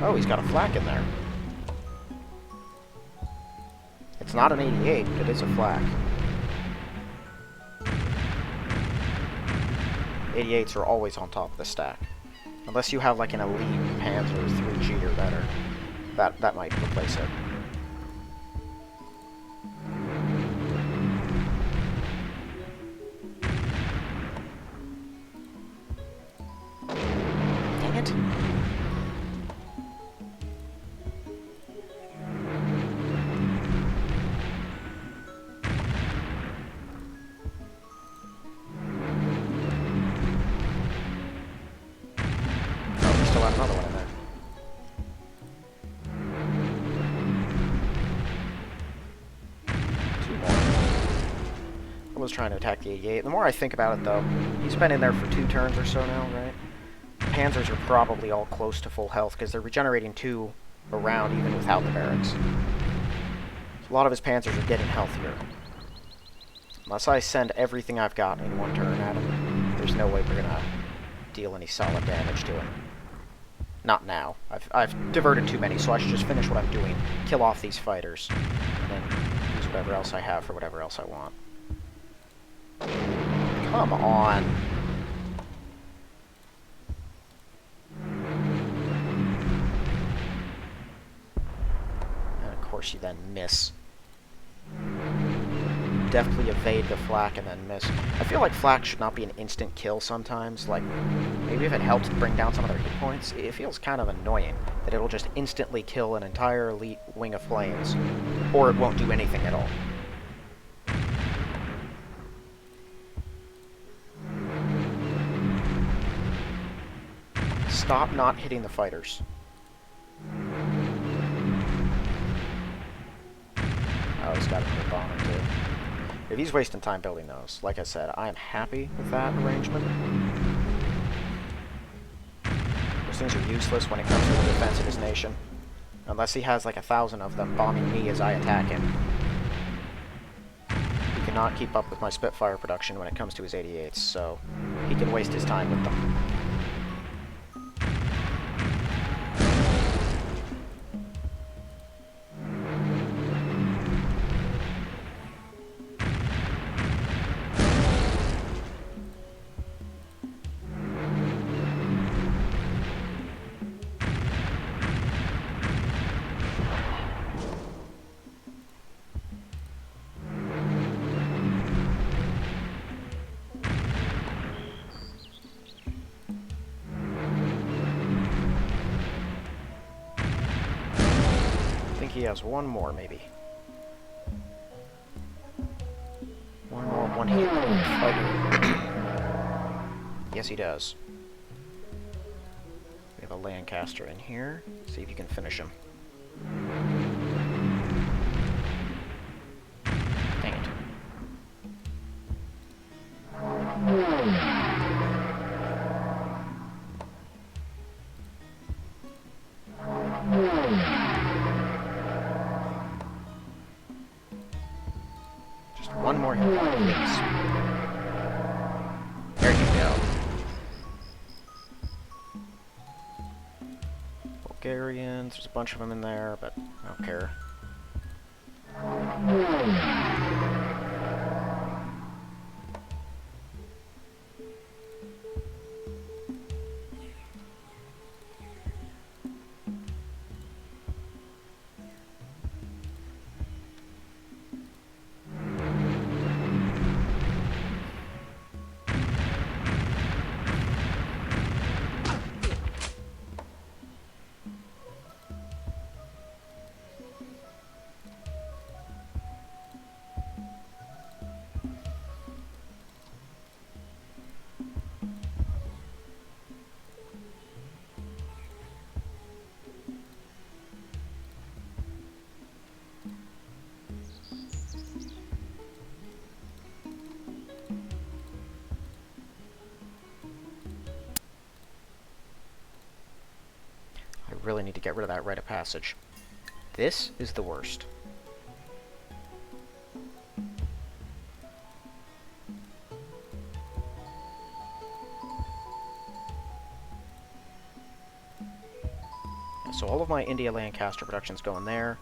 Oh, he's got a flak in there. It's not an 88, but it is a flak. 88s are always on top of the stack. Unless you have like an elite Panzer 3G or better. That might replace it. Dang it. Another one in there. Two more. I was trying to attack the 88. The more I think about it, though, he's been in there for 2 turns or so now, right? Panzers are probably all close to full health, because they're regenerating 2 around even without the barracks. So a lot of his panzers are getting healthier. Unless I send everything I've got in 1 turn at him, there's no way we're gonna deal any solid damage to him. Not now. I've diverted too many, so I should just finish what I'm doing, kill off these fighters, and then use whatever else I have for whatever else I want. Come on! And of course you then miss. Deftly evade the flak and then miss. I feel like flak should not be an instant kill sometimes. Like, maybe if it helps bring down some of their hit points, it feels kind of annoying that it'll just instantly kill an entire elite wing of flames, or it won't do anything at all. Stop not hitting the fighters. Oh, he's got another bomber too. If he's wasting time building those, like I said, I am happy with that arrangement. Those things are useless when it comes to the defense of his nation. Unless he has like 1,000 of them bombing me as I attack him. He cannot keep up with my Spitfire production when it comes to his 88s, so he can waste his time with them. He has one more, maybe. One more one-hit fighter. Yes, he does. We have a Lancaster in here. See if you can finish him. Dang it. One more hit, please. There you go. Bulgarians. There's a bunch of them in there, but I don't care. I really need to get rid of that rite of passage. This is the worst. So all of my India Lancaster production's going there.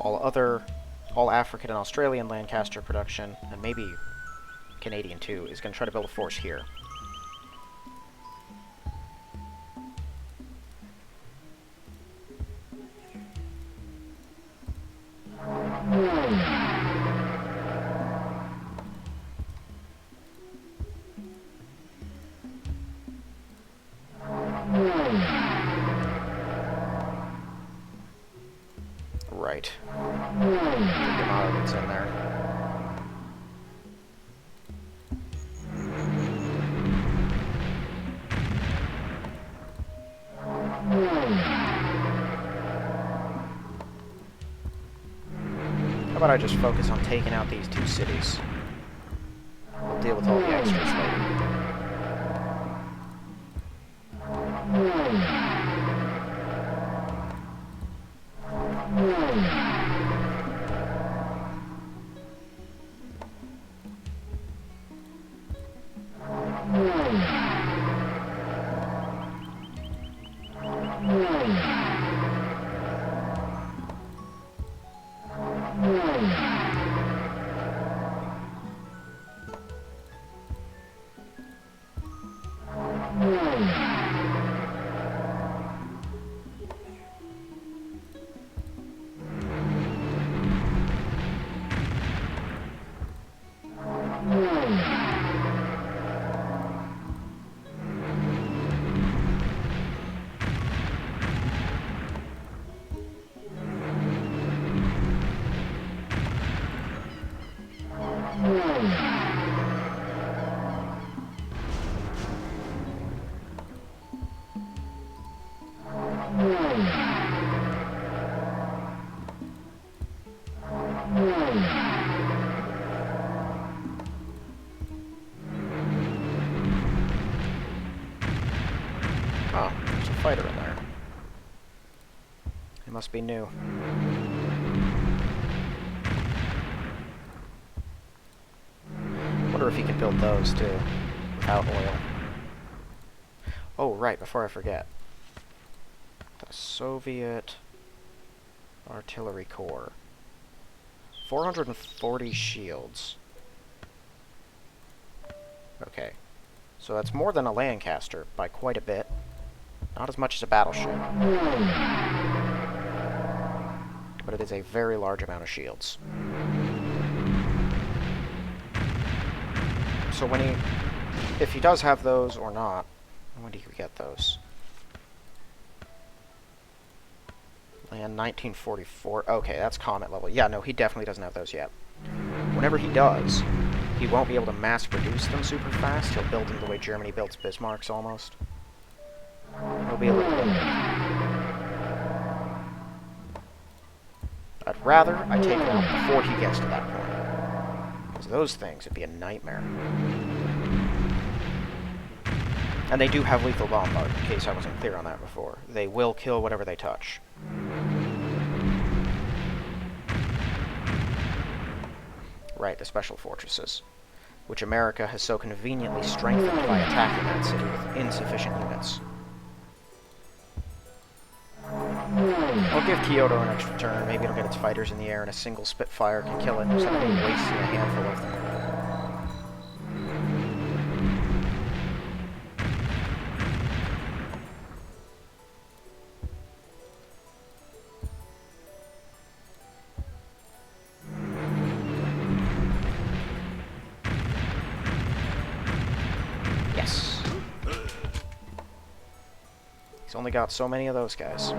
All African and Australian Lancaster production, and maybe Canadian too, is going to try to build a force here. Right. The Yamato's in there. How about I just focus on taking out these two cities? We'll deal with all the extras later. Oh, there's a fighter in there. It must be new. Wonder if he can build those too, without oil. Oh, right, before I forget. The Soviet Artillery Corps. 440 shields. Okay. So that's more than a Lancaster, by quite a bit. Not as much as a battleship. But it is a very large amount of shields. So if he does have those or not, when do you get those? Land 1944. Okay, that's Comet level. Yeah, no, he definitely doesn't have those yet. Whenever he does, he won't be able to mass produce them super fast. He'll build them the way Germany builds Bismarcks almost. He'll be a little limited. I'd rather I take him out before he gets to that point. Because those things would be a nightmare. And they do have lethal bombard, in case I wasn't clear on that before. They will kill whatever they touch. Right, the special fortresses, which America has so conveniently strengthened by attacking that city with insufficient units. give Kyoto an extra turn. Maybe it'll get its fighters in the air and a single Spitfire can kill it instead of me wasting a handful of them. Yes. He's only got so many of those guys.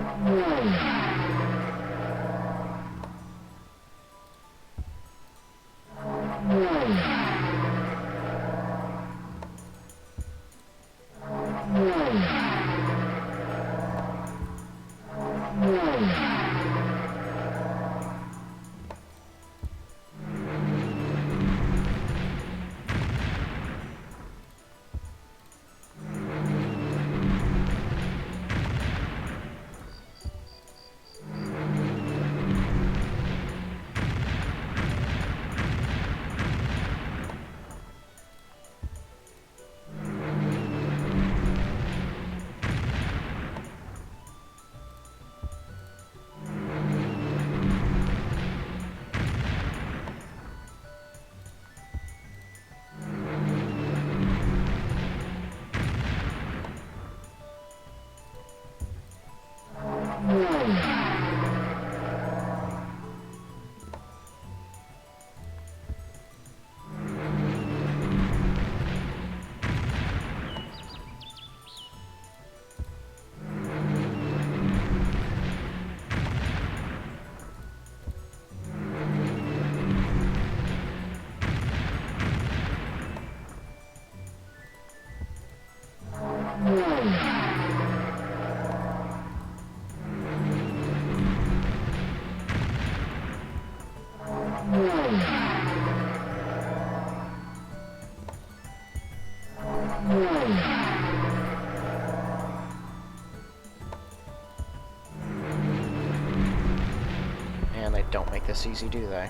And they don't make this easy, do they?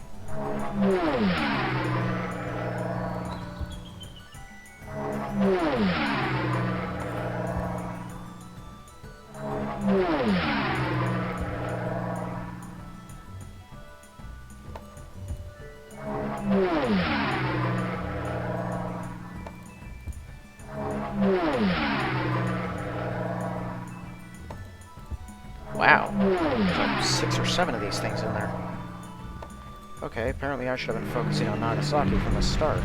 Wow. There's like 6 or 7 of these things in there. Okay, apparently I should have been focusing on Nagasaki from the start.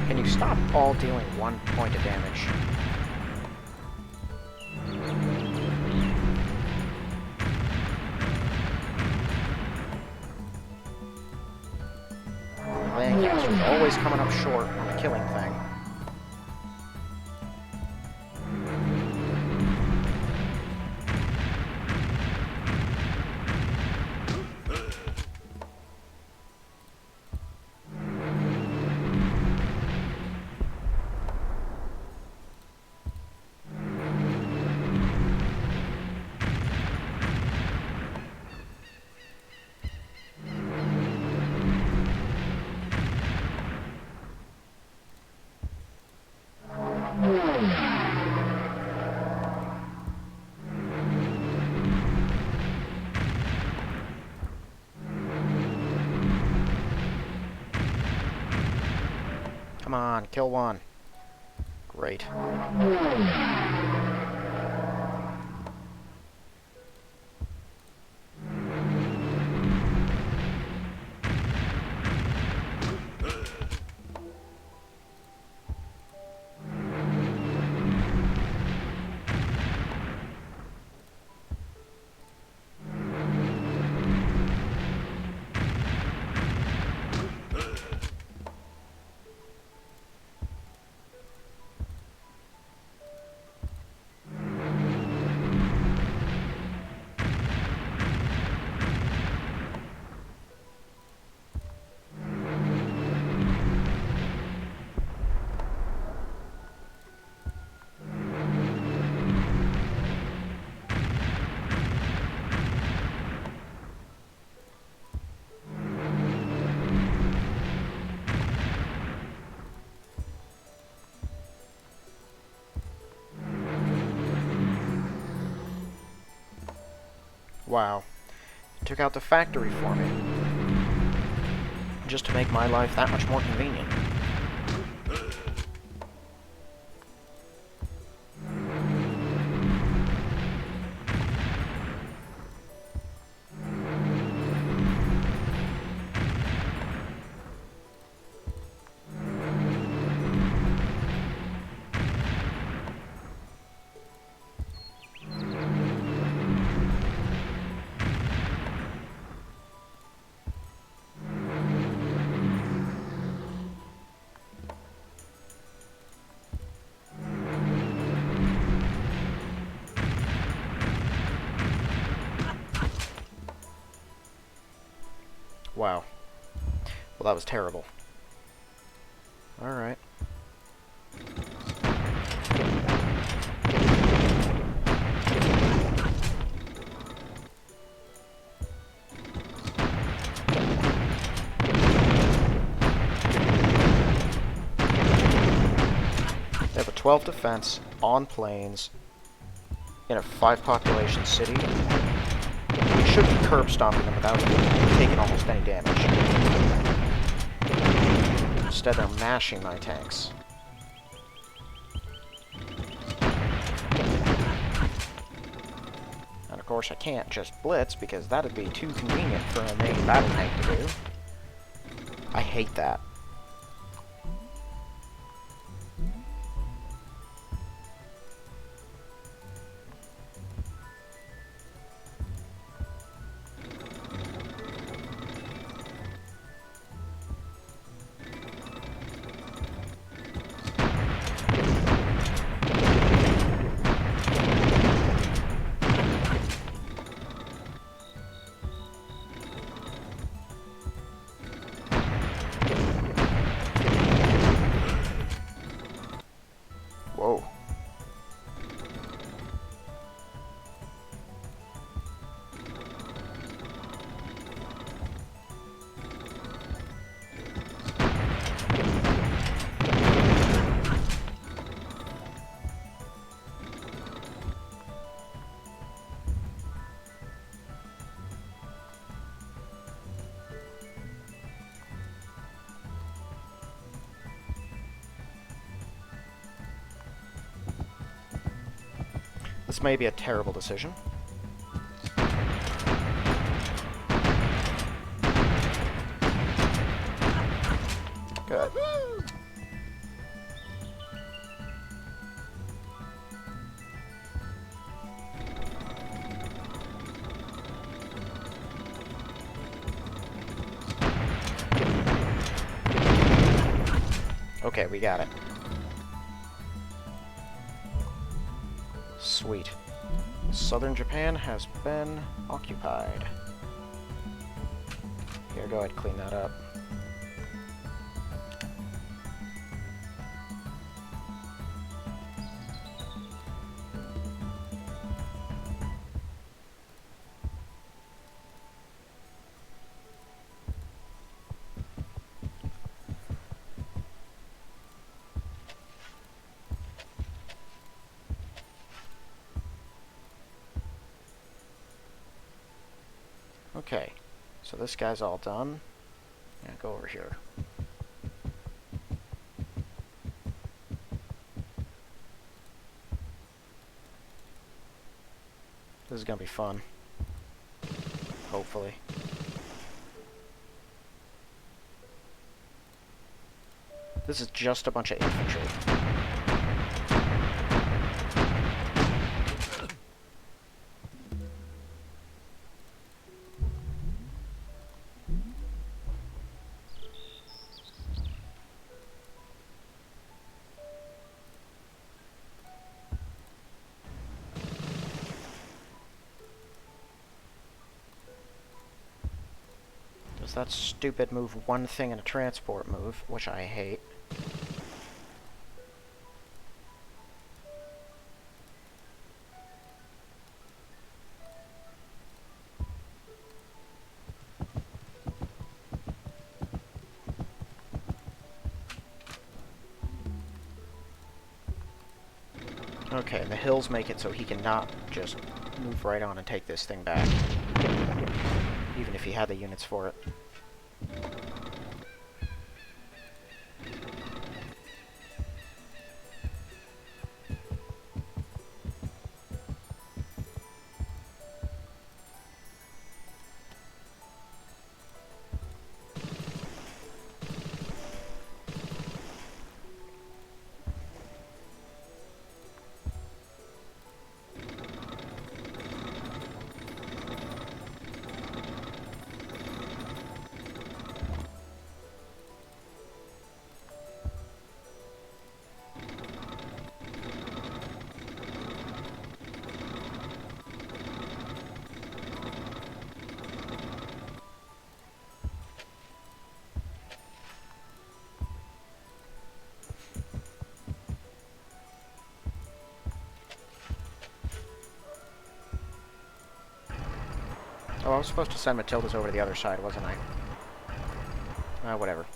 Can you stop all dealing 1 point of damage? Lancaster's always coming up short on the killing thing. Come on, kill one. Great. Wow. Took out the factory for me. Just to make my life that much more convenient. Wow. Well, that was terrible. Alright. They have a 12 defense on planes in a 5 population city. We should be curb stomping them without taking almost any damage. Instead, they're mashing my tanks. And of course, I can't just blitz because that'd be too convenient for a main battle tank to do. I hate that. Whoa. This may be a terrible decision. Good. Okay, we got it. Sweet. Southern Japan has been occupied. Here, go ahead and clean that up. Okay, so this guy's all done. Yeah, go over here. This is gonna be fun. Hopefully. This is just a bunch of infantry. Does that stupid move one thing in a transport move, which I hate. Okay, the hills make it so he cannot just move right on and take this thing back. Even if he had the units for it. Oh, I was supposed to send Matildas over to the other side, wasn't I? Whatever.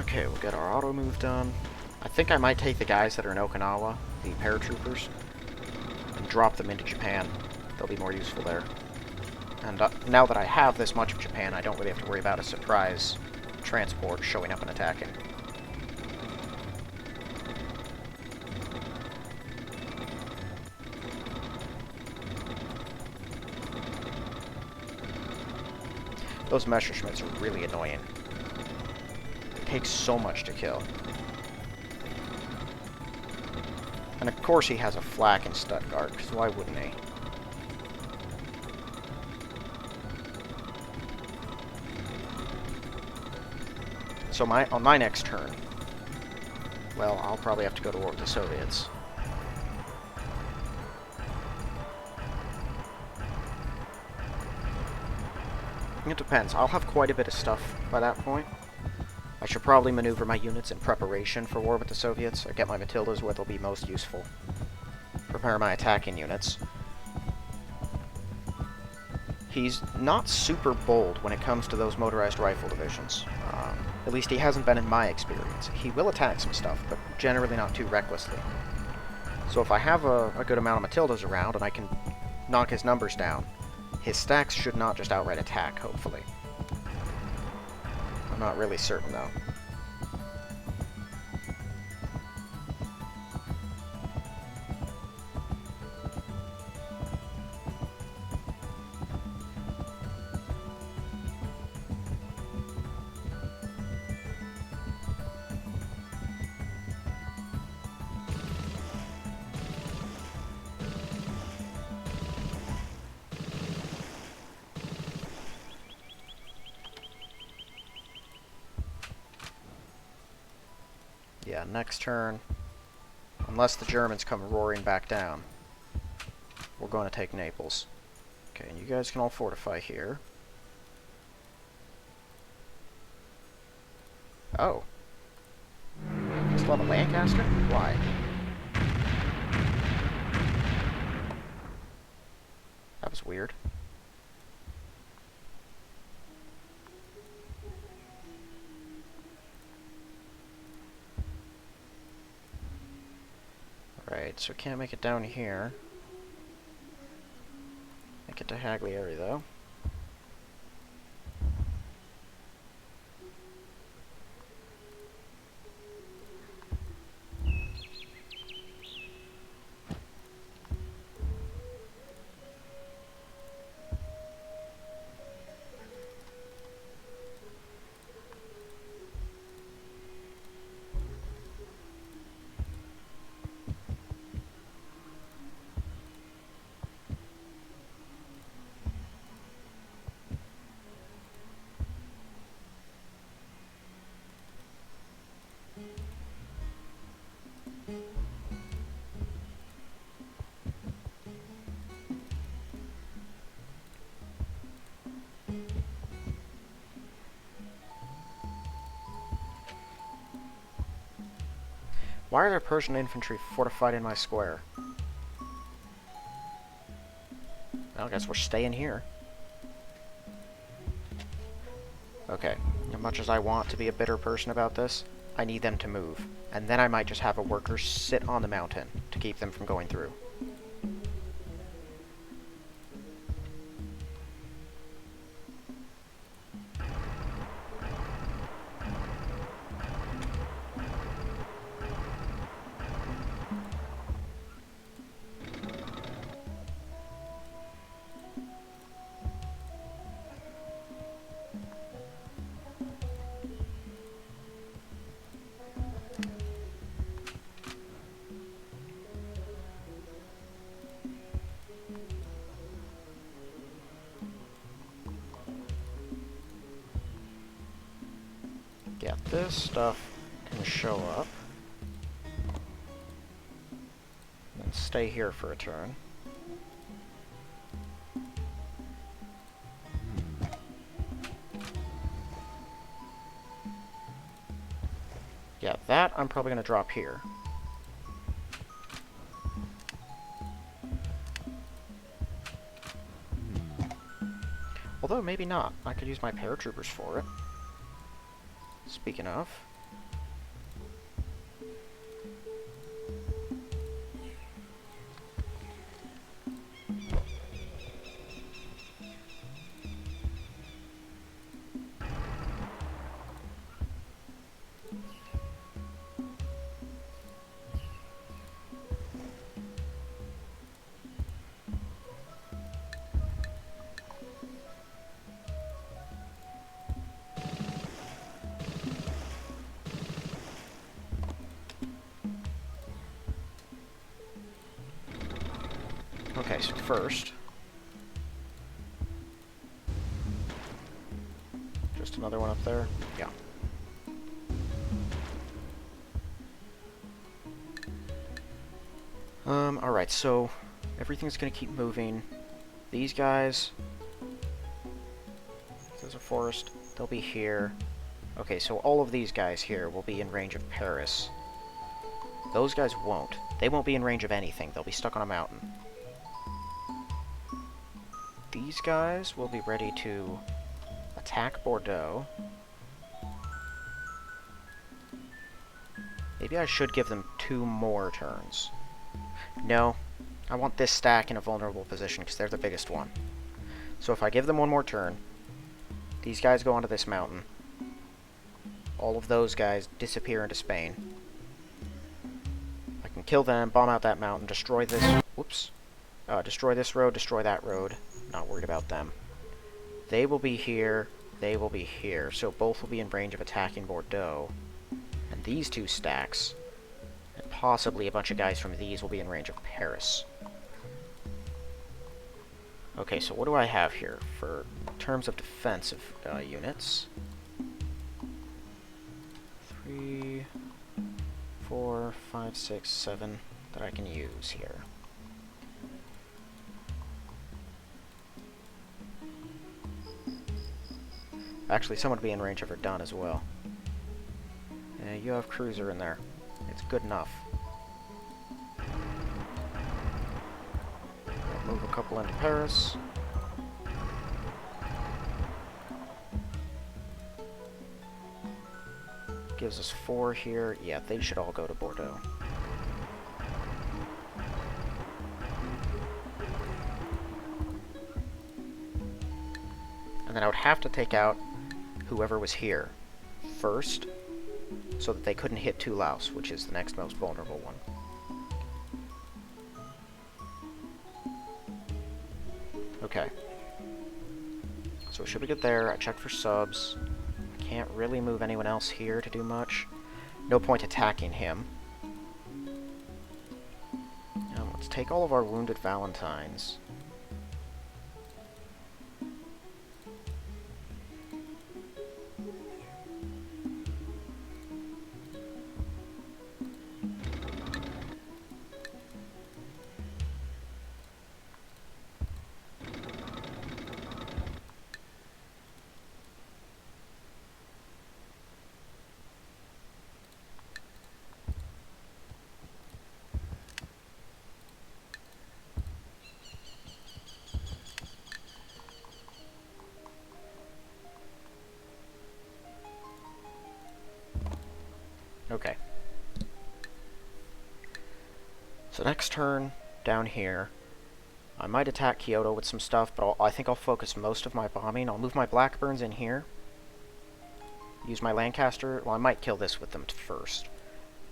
Okay, we'll get our auto move done. I think I might take the guys that are in Okinawa, the paratroopers, and drop them into Japan. They'll be more useful there. And now that I have this much of Japan, I don't really have to worry about a surprise transport showing up and attacking. Those Messerschmitts are really annoying. It takes so much to kill. And of course he has a flak in Stuttgart, because why wouldn't he? So on my next turn, well, I'll probably have to go to war with the Soviets. It depends. I'll have quite a bit of stuff by that point. I should probably maneuver my units in preparation for war with the Soviets. I get my Matildas where they'll be most useful. Prepare my attacking units. He's not super bold when it comes to those motorized rifle divisions. At least he hasn't been in my experience. He will attack some stuff, but generally not too recklessly. So if I have a good amount of Matildas around and I can knock his numbers down, his stacks should not just outright attack, hopefully. I'm not really certain, though. Yeah, next turn, unless the Germans come roaring back down, we're going to take Naples. Okay, and you guys can all fortify here. Oh. Still have a Lancaster? Why? That was weird. Right, so can't make it down here. Make it to Haglieri, though. Why are there Persian infantry fortified in my square? Well, I guess we're staying here. Okay, as much as I want to be a bitter person about this, I need them to move. And then I might just have a worker sit on the mountain to keep them from going through. Yeah, this stuff can show up. And stay here for a turn. Yeah, that I'm probably going to drop here. Although, maybe not. I could use my paratroopers for it. Speaking of... Okay, so first... Just another one up there? Yeah. Alright, so... Everything's gonna keep moving. These guys... There's a forest. They'll be here. Okay, so all of these guys here will be in range of Paris. Those guys won't. They won't be in range of anything. They'll be stuck on a mountain. These guys will be ready to attack Bordeaux. Maybe I should give them 2 more turns. No, I want this stack in a vulnerable position because they're the biggest one. So if I give them 1 more turn, these guys go onto this mountain. All of those guys disappear into Spain. I can kill them, bomb out that mountain, destroy this... Whoops. Destroy this road, destroy that road. Not worried about them. They will be here, they will be here, so both will be in range of attacking Bordeaux. And these 2 stacks, and possibly a bunch of guys from these, will be in range of Paris. Okay, so what do I have here for terms of defensive units? 3, 4, 5, 6, 7 that I can use here. Actually, someone would be in range of Verdun as well. Yeah, you have cruiser in there. It's good enough. I'll move a couple into Paris. Gives us 4 here. Yeah, they should all go to Bordeaux. And then I would have to take out whoever was here first, so that they couldn't hit Toulouse, which is the next most vulnerable one. Okay. So should be good there. I checked for subs. I can't really move anyone else here to do much. No point attacking him. Now, let's take all of our wounded Valentines. So next turn, down here, I might attack Kyoto with some stuff, but I think I'll focus most of my bombing. I'll move my Blackburns in here. Use my Lancaster. Well, I might kill this with them first.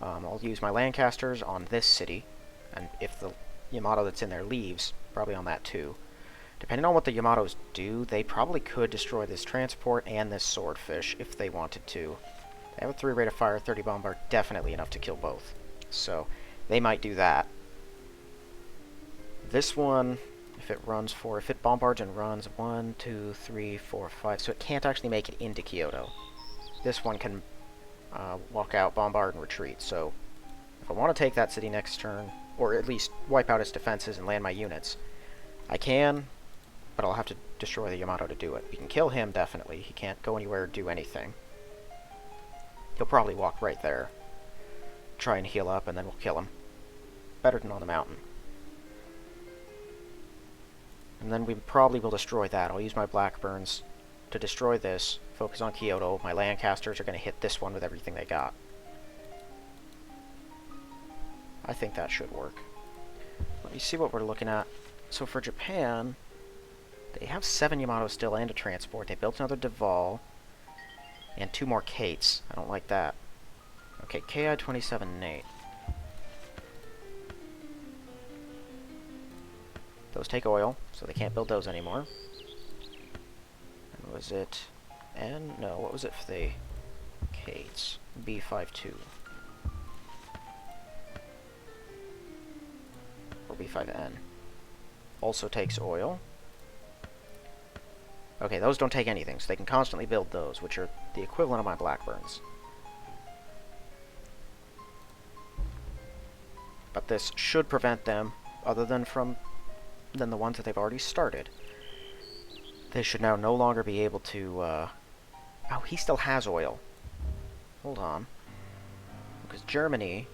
I'll use my Lancasters on this city, and if the Yamato that's in there leaves, probably on that too. Depending on what the Yamatos do, they probably could destroy this transport and this swordfish if they wanted to. They have a 3 rate of fire, 30 bombard, definitely enough to kill both. So, they might do that. This one, if it bombards and runs 1, 2, 3, 4, 5, so it can't actually make it into Kyoto. This one can walk out, bombard, and retreat. So, if I want to take that city next turn, or at least wipe out its defenses and land my units, I can, but I'll have to destroy the Yamato to do it. You can kill him, definitely. He can't go anywhere or do anything. He'll probably walk right there, try and heal up, and then we'll kill him. Better than on the mountain. And then we probably will destroy that. I'll use my Blackburns to destroy this, focus on Kyoto. My Lancasters are going to hit this one with everything they got. I think that should work. Let me see what we're looking at. So for Japan, they have 7 Yamato still and a transport. They built another Deval and 2 more Kates. I don't like that. Okay, KI-27 and 8. Those take oil, so they can't build those anymore. And was it N? No, what was it for the Kates? B52. Or B5N. Also takes oil. Okay, those don't take anything, so they can constantly build those, which are the equivalent of my Blackburns. But this should prevent them, other than the ones that they've already started. They should now no longer be able to, Oh, he still has oil. Hold on. Because Germany...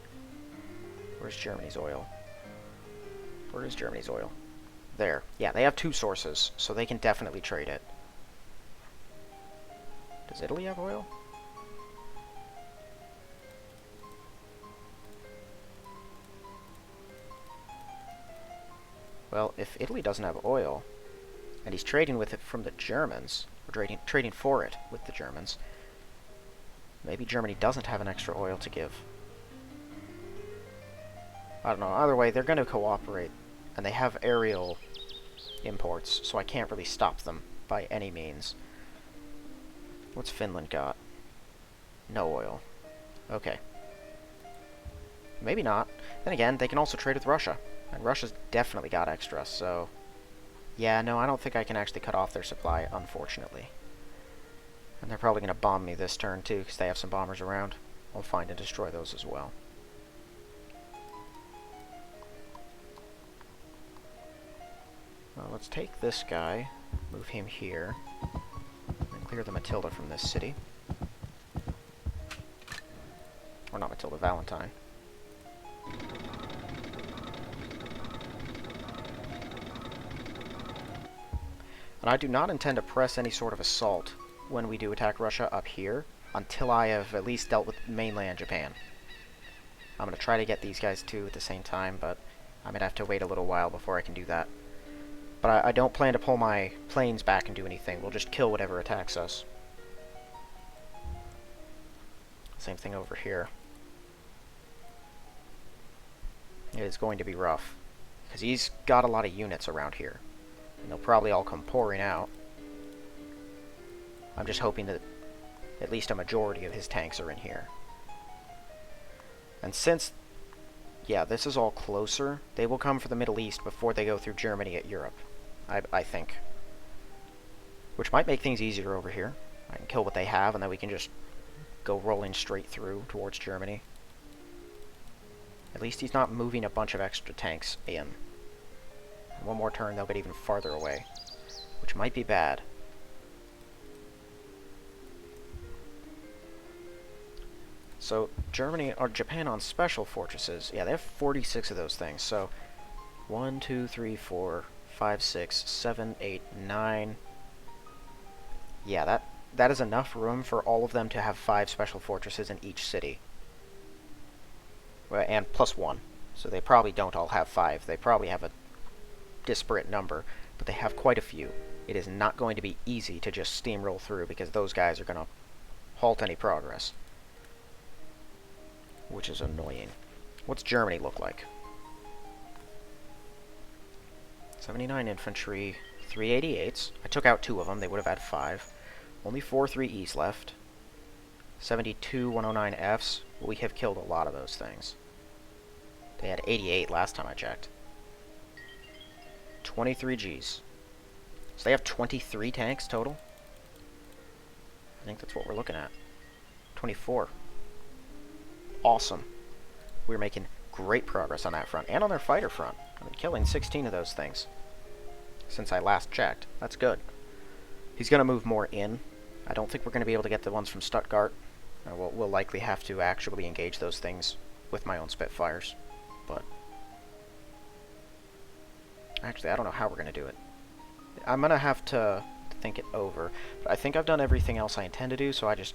Where's Germany's oil? Where is Germany's oil? There. Yeah, they have 2 sources, so they can definitely trade it. Does Italy have oil? Well, if Italy doesn't have oil, and he's trading with it from the Germans, or trading for it with the Germans, maybe Germany doesn't have an extra oil to give. I don't know. Either way, they're going to cooperate, and they have aerial imports, so I can't really stop them by any means. What's Finland got? No oil. Okay. Maybe not. Then again, they can also trade with Russia. And Russia's definitely got extra, so... Yeah, no, I don't think I can actually cut off their supply, unfortunately. And they're probably going to bomb me this turn, too, because they have some bombers around. I'll find and destroy those as well. Well, let's take this guy, move him here, and clear the Matilda from this city. Or not Matilda, Valentine. And I do not intend to press any sort of assault when we do attack Russia up here until I have at least dealt with mainland Japan. I'm going to try to get these guys too at the same time, but I'm going to have to wait a little while before I can do that. But I don't plan to pull my planes back and do anything. We'll just kill whatever attacks us. Same thing over here. It is going to be rough, because he's got a lot of units around here. And they'll probably all come pouring out. I'm just hoping that at least a majority of his tanks are in here. And since, yeah, this is all closer, they will come for the Middle East before they go through Germany at Europe, I think. Which might make things easier over here. I can kill what they have, and then we can just go rolling straight through towards Germany. At least he's not moving a bunch of extra tanks in. One more turn, they'll get even farther away, which might be bad. So, Germany, or Japan on special fortresses, yeah, they have 46 of those things, so 1, 2, 3, 4, 5, 6, 7, 8, 9. Yeah, that is enough room for all of them to have 5 special fortresses in each city. And plus 1. So they probably don't all have 5. They probably have a disparate number, but they have quite a few. It is not going to be easy to just steamroll through because those guys are going to halt any progress, which is annoying. What's Germany look like? 79 infantry, 388s. I took out 2 of them. They would have had 5. Only 4 3Es left. 72 109Fs. We have killed a lot of those things. They had 88 last time I checked. 23 Gs. So they have 23 tanks total? I think that's what we're looking at. 24. Awesome. We're making great progress on that front, and on their fighter front. I've been killing 16 of those things since I last checked. That's good. He's going to move more in. I don't think we're going to be able to get the ones from Stuttgart. We'll likely have to actually engage those things with my own Spitfires. But actually, I don't know how we're going to do it. I'm going to have to think it over. But I think I've done everything else I intend to do, so I just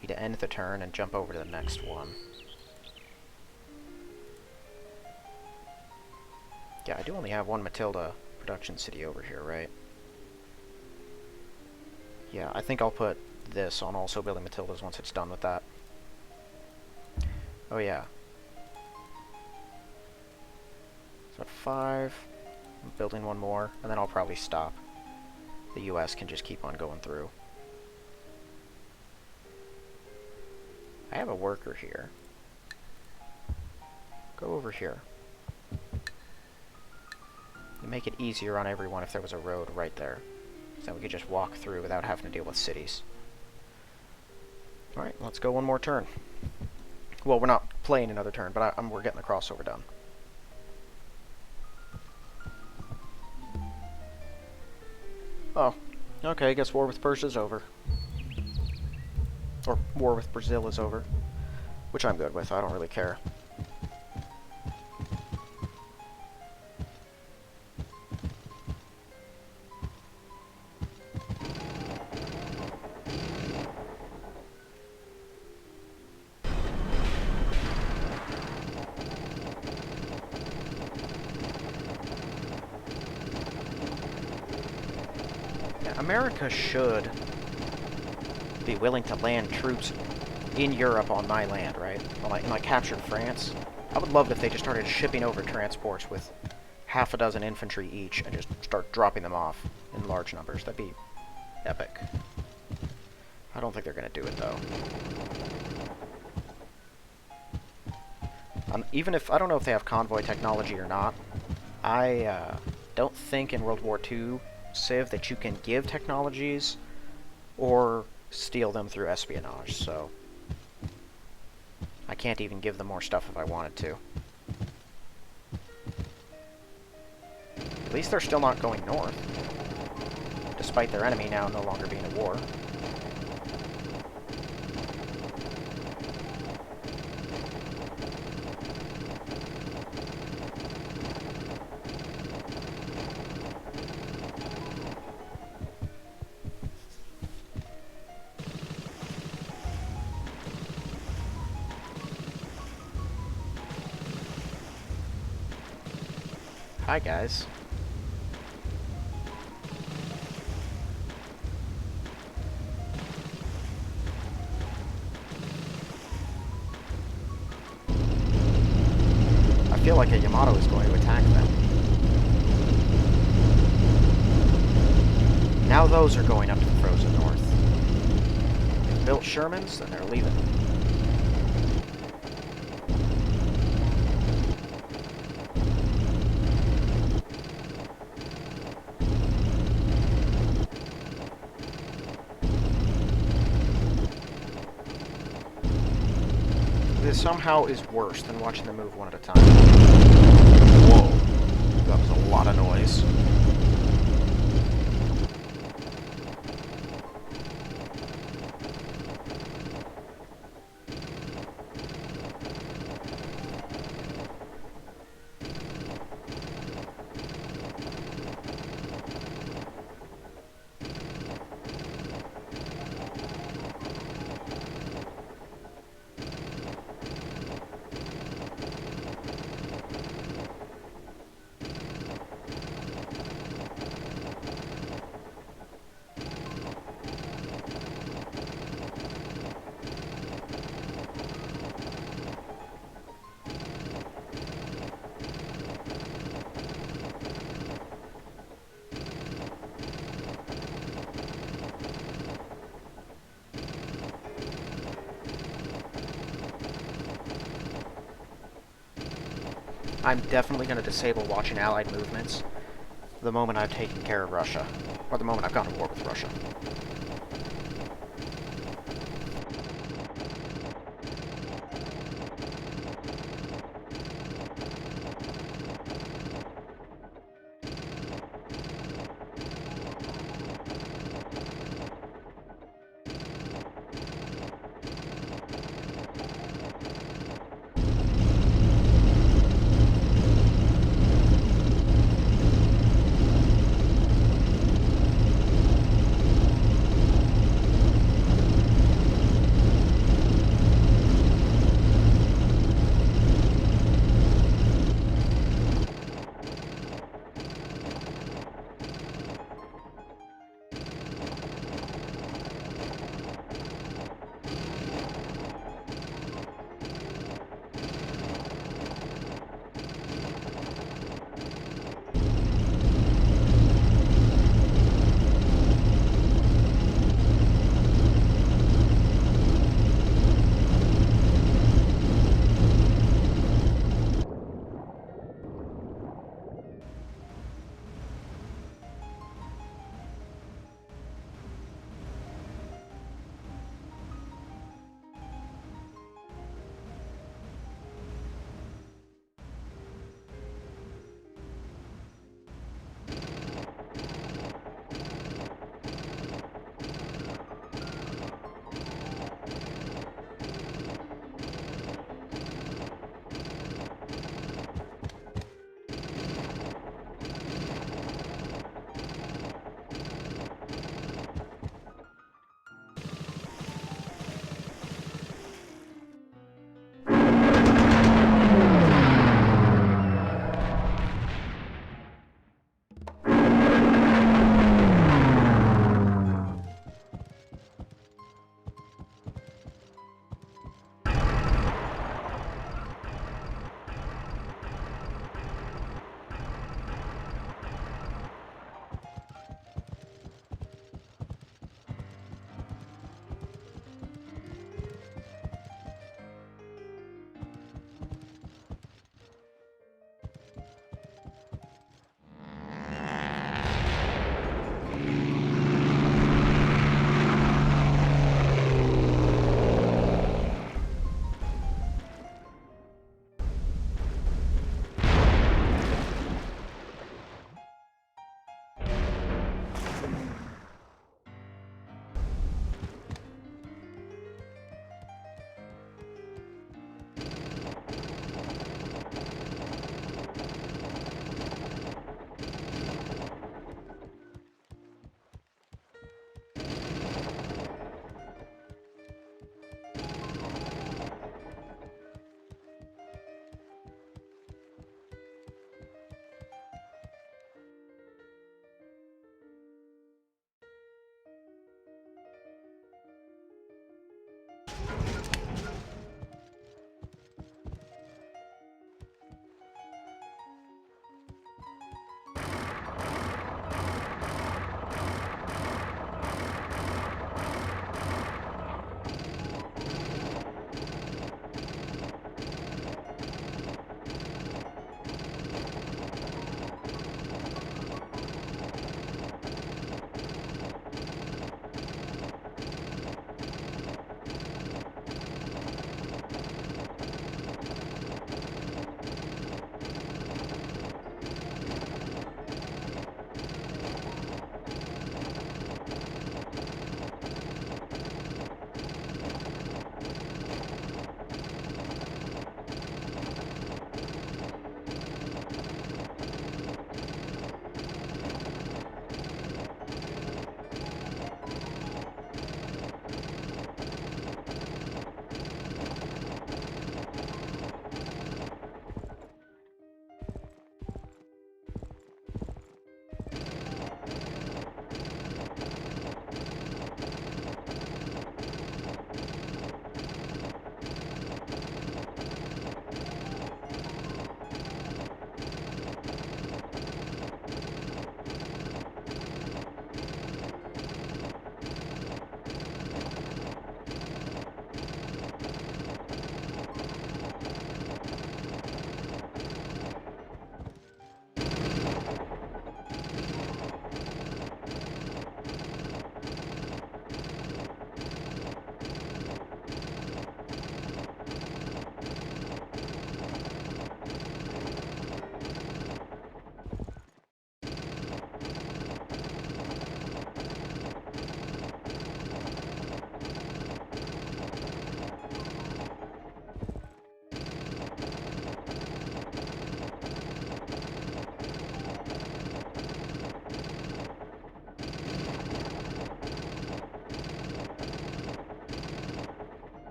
need to end the turn and jump over to the next one. Yeah, I do only have one Matilda production city over here, right? Yeah, I think I'll put this on also building Matildas once it's done with that. Oh yeah. So at 5, I'm building one more, and then I'll probably stop. The US can just keep on going through. I have a worker here. Go over here. It'd make it easier on everyone if there was a road right there. So we could just walk through without having to deal with cities. Alright, let's go one more turn. Well, we're not playing another turn, but we're getting the crossover done. Oh, okay, I guess war with Persia is over. Or war with Brazil is over. Which I'm good with, I don't really care. America should be willing to land troops in Europe on my land, right? When I captured France. I would love it if they just started shipping over transports with half a dozen infantry each and just start dropping them off in large numbers. That'd be epic. I don't think they're going to do it, though. Even if, I don't know if they have convoy technology or not. I don't think in World War II Civ that you can give technologies or steal them through espionage, so I can't even give them more stuff if I wanted to. At least they're still not going north, despite their enemy now no longer being at war. Hi, guys. I feel like a Yamato is going to attack them. Now those are going up to the frozen north. They've built Shermans, then they're leaving. This somehow is worse than watching them move one at a time. Whoa. That was a lot of noise. I'm definitely going to disable watching Allied movements the moment I've taken care of Russia. Or the moment I've gone to war with Russia.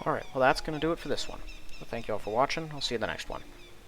Alright, well that's going to do it for this one. So thank you all for watching. I'll see you in the next one.